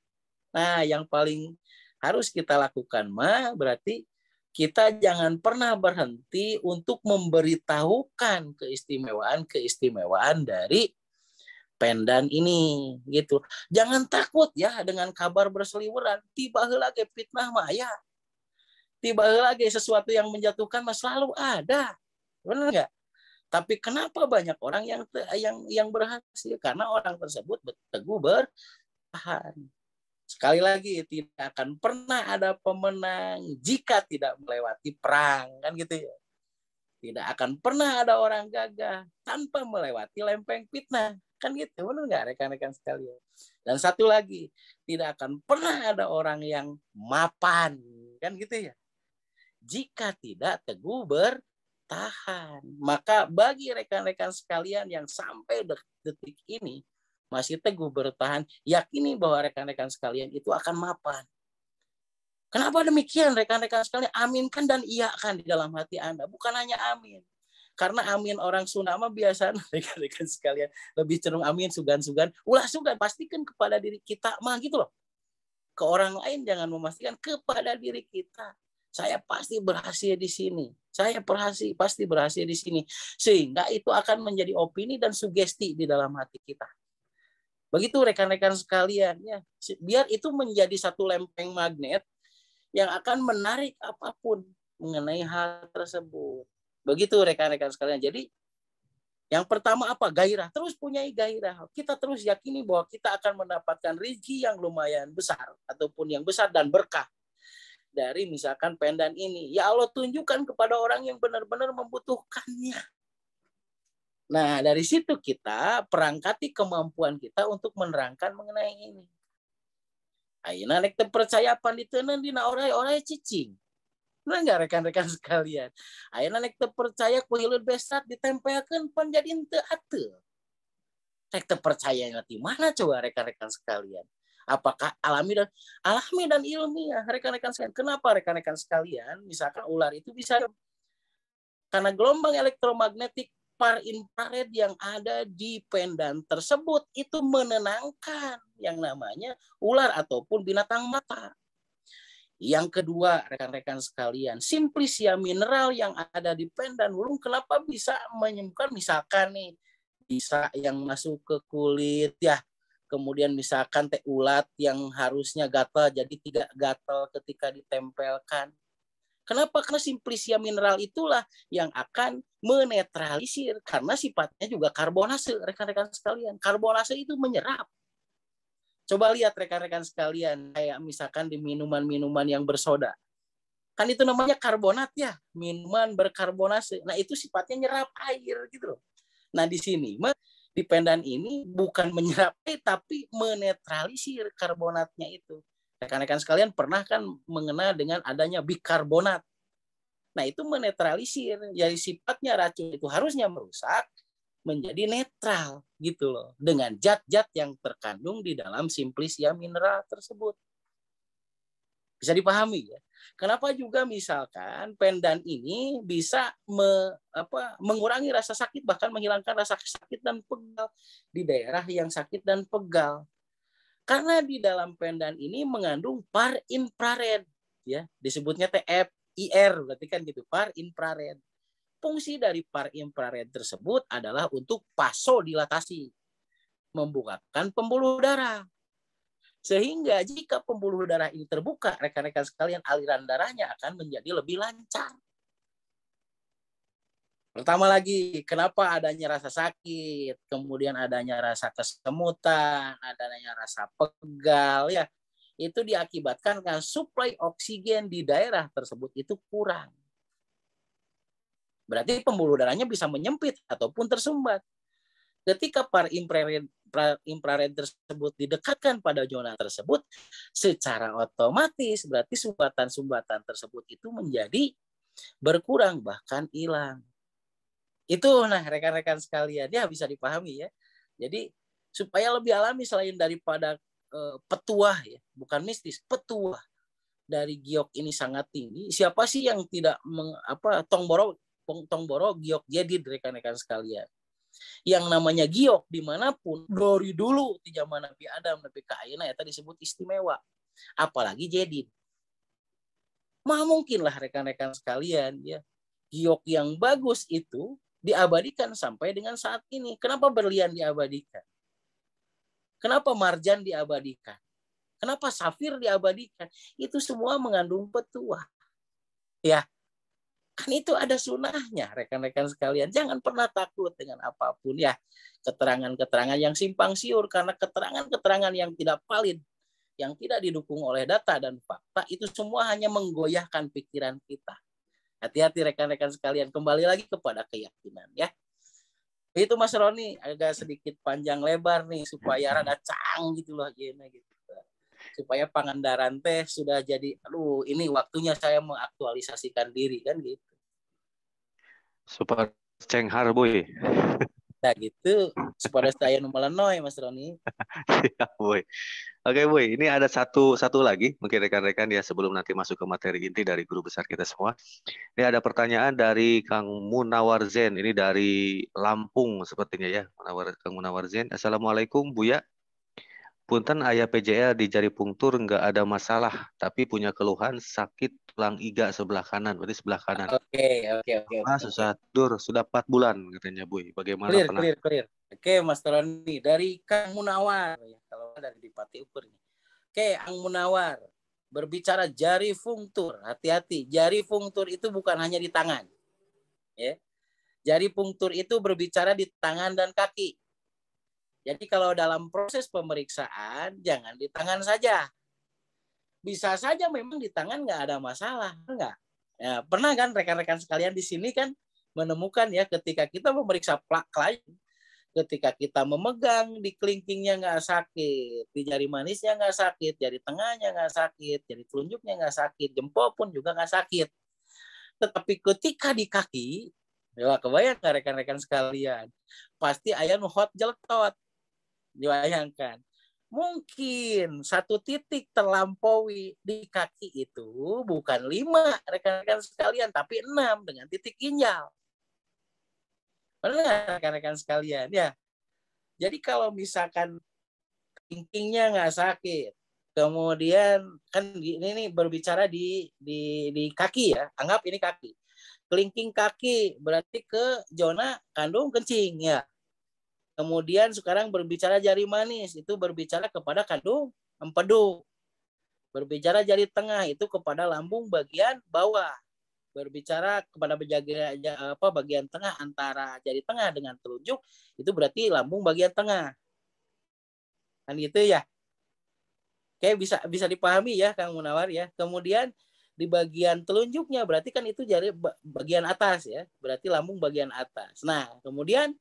Nah, yang paling harus kita lakukan berarti kita jangan pernah berhenti untuk memberitahukan keistimewaan dari pendan ini gitu. Jangan takut ya dengan kabar berseliweran. Tiba heula ge fitnah mah aya. Tiba heula ge sesuatu yang menjatuhkan mah selalu ada. Benar nggak? Tapi kenapa banyak orang yang berhasil? Karena orang tersebut teguh bertahan. Sekali lagi, tidak akan pernah ada pemenang jika tidak melewati perang, kan gitu ya. Tidak akan pernah ada orang gagah tanpa melewati lempeng fitnah, kan gitu, benar nggak rekan-rekan sekalian? Dan satu lagi, tidak akan pernah ada orang yang mapan, kan gitu ya. Jika tidak teguh bertahan, maka bagi rekan-rekan sekalian yang sampai detik ini masih teguh bertahan, yakini bahwa rekan-rekan sekalian itu akan mapan. Kenapa demikian rekan-rekan sekalian? Aminkan dan iyakan di dalam hati Anda. Bukan hanya amin. Karena amin orang Sunda mah biasa rekan-rekan sekalian lebih cenderung amin sugan-sugan. Ulah sugan, pastikan kepada diri kita mah gitu loh. Ke orang lain jangan memastikan, kepada diri kita. Saya pasti berhasil di sini. Saya pasti berhasil di sini. Sehingga itu akan menjadi opini dan sugesti di dalam hati kita. Begitu rekan-rekan sekalian ya, biar itu menjadi satu lempeng magnet yang akan menarik apapun mengenai hal tersebut. Begitu rekan-rekan sekalian. Jadi Yang pertama apa? Gairah. Terus punya gairah. Kita terus yakini bahwa kita akan mendapatkan rezeki yang lumayan besar ataupun yang besar dan berkah dari misalkan pendan ini. Ya Allah tunjukkan kepada orang yang benar-benar membutuhkannya. Nah, dari situ kita perangkati kemampuan kita untuk menerangkan mengenai ini. Ayeuna nek teu percaya panditeuna dina orai-orai cicing. Benar nggak rekan-rekan sekalian? Ayeuna nek teu percaya ku hileud besar ditempelkeun pan jadi teu ateu. Nek teu percaya di mana coba rekan-rekan sekalian? Apakah alami dan ilmiah rekan-rekan sekalian? Kenapa rekan-rekan sekalian? Misalkan ular itu bisa karena gelombang elektromagnetik par infrared yang ada di pendan tersebut itu menenangkan yang namanya ular ataupun binatang mata. Yang kedua, rekan-rekan sekalian, simplisia mineral yang ada di pendan ulung kenapa bisa menyembuhkan misalkan nih bisa yang masuk ke kulit ya. Kemudian misalkan teh ulat yang harusnya gatal jadi tidak gatal ketika ditempelkan. Kenapa? Karena simplisia mineral itulah yang akan menetralisir karena sifatnya juga karbonase, rekan-rekan sekalian. Karbonase itu menyerap. Coba lihat rekan-rekan sekalian, kayak misalkan di minuman-minuman yang bersoda. Kan itu namanya karbonat ya, minuman berkarbonase. Nah, itu sifatnya nyerap air gitu loh. Nah, di sini di pendan ini bukan menyerap tapi menetralisir karbonatnya itu. Rekan-rekan sekalian pernah kan mengenal dengan adanya bikarbonat. Nah, itu menetralisir. Jadi sifatnya racun itu harusnya merusak menjadi netral gitu loh. Dengan zat-zat yang terkandung di dalam simplisia mineral tersebut. Bisa dipahami ya. Kenapa juga misalkan pendan ini bisa mengurangi rasa sakit bahkan menghilangkan rasa sakit dan pegal di daerah yang sakit dan pegal. Karena di dalam pendan ini mengandung par infrared, ya disebutnya TFIR, berarti kan gitu, par infrared. Fungsi dari par infrared tersebut adalah untuk vasodilatasi, membukakan pembuluh darah. Sehingga jika pembuluh darah ini terbuka, rekan-rekan sekalian, aliran darahnya akan menjadi lebih lancar. Pertama lagi, kenapa adanya rasa sakit, kemudian adanya rasa kesemutan, adanya rasa pegal, ya itu diakibatkan karena suplai oksigen di daerah tersebut itu kurang. Berarti pembuluh darahnya bisa menyempit ataupun tersumbat. Ketika par infrared tersebut didekatkan pada zona tersebut, secara otomatis berarti sumbatan-sumbatan tersebut itu menjadi berkurang bahkan hilang. Itu nah rekan-rekan sekalian ya bisa dipahami ya. Jadi supaya lebih alami selain daripada petuah ya, bukan mistis, petuah dari giok ini sangat tinggi. Siapa sih yang tidak tongboro giok jedid rekan-rekan sekalian. Yang namanya giok dimanapun dari dulu di zaman Nabi Adam Nabi Kaina eta disebut istimewa. Apalagi jedid. Mah mungkinlah rekan-rekan sekalian ya. Giok yang bagus itu diabadikan sampai dengan saat ini. Kenapa berlian diabadikan? Kenapa marjan diabadikan? Kenapa safir diabadikan? Itu semua mengandung petuah. Ya, kan itu ada sunahnya, rekan-rekan sekalian. Jangan pernah takut dengan apapun ya. Keterangan-keterangan yang simpang siur, karena keterangan-keterangan yang tidak valid, yang tidak didukung oleh data dan fakta, itu semua hanya menggoyahkan pikiran kita. Hati-hati rekan-rekan sekalian, kembali lagi kepada keyakinan ya. Itu Mas Roni agak sedikit panjang lebar nih supaya rada cang gitu loh gitu. Supaya Pangandaran teh sudah jadi ini waktunya saya mengaktualisasikan diri kan gitu. Super cenghar boy. Nah gitu supaya saya numelenoy Mas Roni. Ya boy. Oke, Boy, ini ada satu lagi, mungkin rekan-rekan ya sebelum nanti masuk ke materi inti dari guru besar kita semua. Ini ada pertanyaan dari Kang Munawar Zen, ini dari Lampung sepertinya ya, Kang Munawar Zen. Assalamualaikum, Buya. Punten aya PJL di jari pungtur nggak ada masalah, tapi punya keluhan sakit tulang iga sebelah kanan, berarti sebelah kanan. Oke. Susah tidur, sudah 4 bulan katanya, Boy. Bagaimana clear. Oke, Mas Roni dari Kang Munawar ya, kalau dari Dipati Ukur nih. Oke, Kang Munawar berbicara jari fungtur, hati-hati. Jari fungtur itu bukan hanya di tangan. Ya. Jari pungtur itu berbicara di tangan dan kaki. Jadi kalau dalam proses pemeriksaan, jangan di tangan saja. Bisa saja memang di tangan nggak ada masalah, enggak? Ya, pernah kan rekan-rekan sekalian di sini kan menemukan ya ketika kita memeriksa klien, ketika kita memegang di kelingkingnya nggak sakit, di jari manisnya nggak sakit, jari tengahnya nggak sakit, jari telunjuknya nggak sakit, jempol pun juga nggak sakit. Tetapi ketika di kaki, ya kebayang nggak rekan-rekan sekalian, pasti aya nu hot jeletot. Dibayangkan. Mungkin satu titik terlampaui di kaki itu bukan 5 rekan-rekan sekalian, tapi 6 dengan titik ginjal. Benar rekan-rekan sekalian ya. Jadi kalau misalkan kelingkingnya nggak sakit, kemudian kan ini berbicara di kaki ya, anggap ini kaki. Kelingking kaki berarti ke zona kandung kencing ya. Kemudian sekarang berbicara jari manis, itu berbicara kepada kandung empedu. Berbicara jari tengah itu kepada lambung bagian bawah. Berbicara kepada bagian tengah antara jari tengah dengan telunjuk, itu berarti lambung bagian tengah. Kan gitu ya. Oke, bisa dipahami ya Kang Munawar ya. Kemudian di bagian telunjuknya berarti kan itu jari bagian atas ya. Berarti lambung bagian atas. Nah, kemudian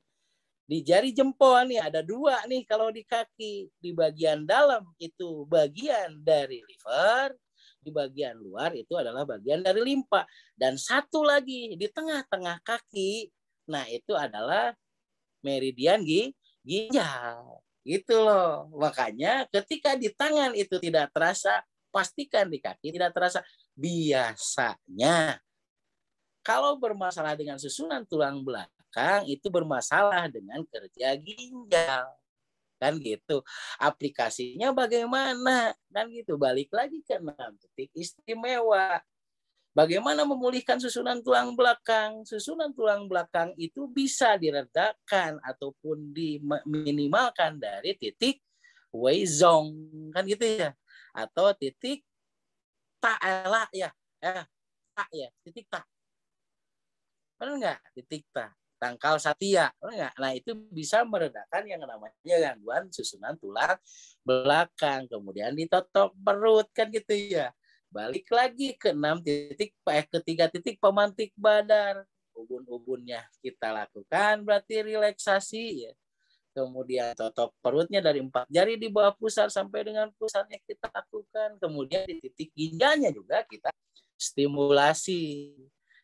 di jari jempol nih ada 2 nih kalau di kaki. Di bagian dalam itu bagian dari liver, di bagian luar itu adalah bagian dari limpa. Dan satu lagi di tengah-tengah kaki, nah itu adalah meridian ginjal. Gitu loh. Makanya ketika di tangan itu tidak terasa, pastikan di kaki tidak terasa. Biasanya kalau bermasalah dengan susunan tulang belakang, itu bermasalah dengan kerja ginjal. Kan gitu. Aplikasinya bagaimana? Kan gitu. Balik lagi ke 6 titik istimewa. Bagaimana memulihkan susunan tulang belakang? Susunan tulang belakang itu bisa diredakan ataupun diminimalkan dari titik Weizong. Kan gitu ya. Atau titik ta'ala ya. Tak ya. Titik tak. Benar nggak? Titik tak. Tangkal satia, enggak? Nah itu bisa meredakan yang namanya gangguan susunan tulang belakang, kemudian ditotok perut kan gitu ya. Balik lagi ke 6 titik, ke 3 titik pemantik badan, ubun-ubunnya kita lakukan berarti relaksasi ya. Kemudian totok perutnya dari 4 jari di bawah pusar sampai dengan pusarnya kita lakukan. Kemudian di titik ginjalnya juga kita stimulasi.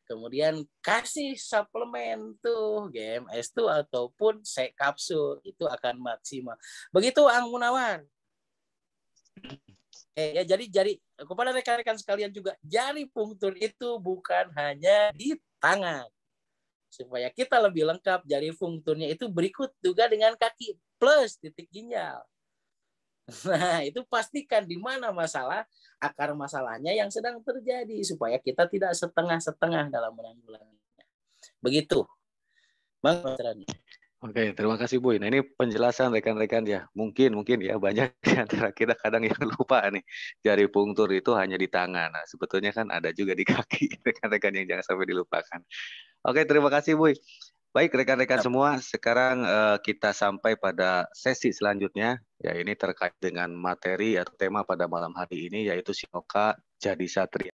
Kemudian kasih suplemen tuh GMS tuh ataupun kapsul itu akan maksimal. Begitu Ang Munawar. Ya jadi kepada rekan-rekan sekalian juga, jari pungtur itu bukan hanya di tangan. Supaya kita lebih lengkap, jari pungturnya itu berikut juga dengan kaki plus titik ginjal. Nah, itu pastikan di mana masalah, akar masalahnya yang sedang terjadi supaya kita tidak setengah-setengah dalam menanggulanginya. Begitu. Bang, Oke, terima kasih Bu. Nah, ini penjelasan rekan-rekan ya. Mungkin ya banyak di antara kita kadang yang lupa nih. Jari pungtur itu hanya di tangan. Nah, sebetulnya kan ada juga di kaki. Rekan-rekan yang jangan sampai dilupakan. Oke, terima kasih Bu. Baik rekan-rekan semua, sekarang kita sampai pada sesi selanjutnya, ya ini terkait dengan materi atau tema pada malam hari ini, yaitu Sinoka Jadi Satria.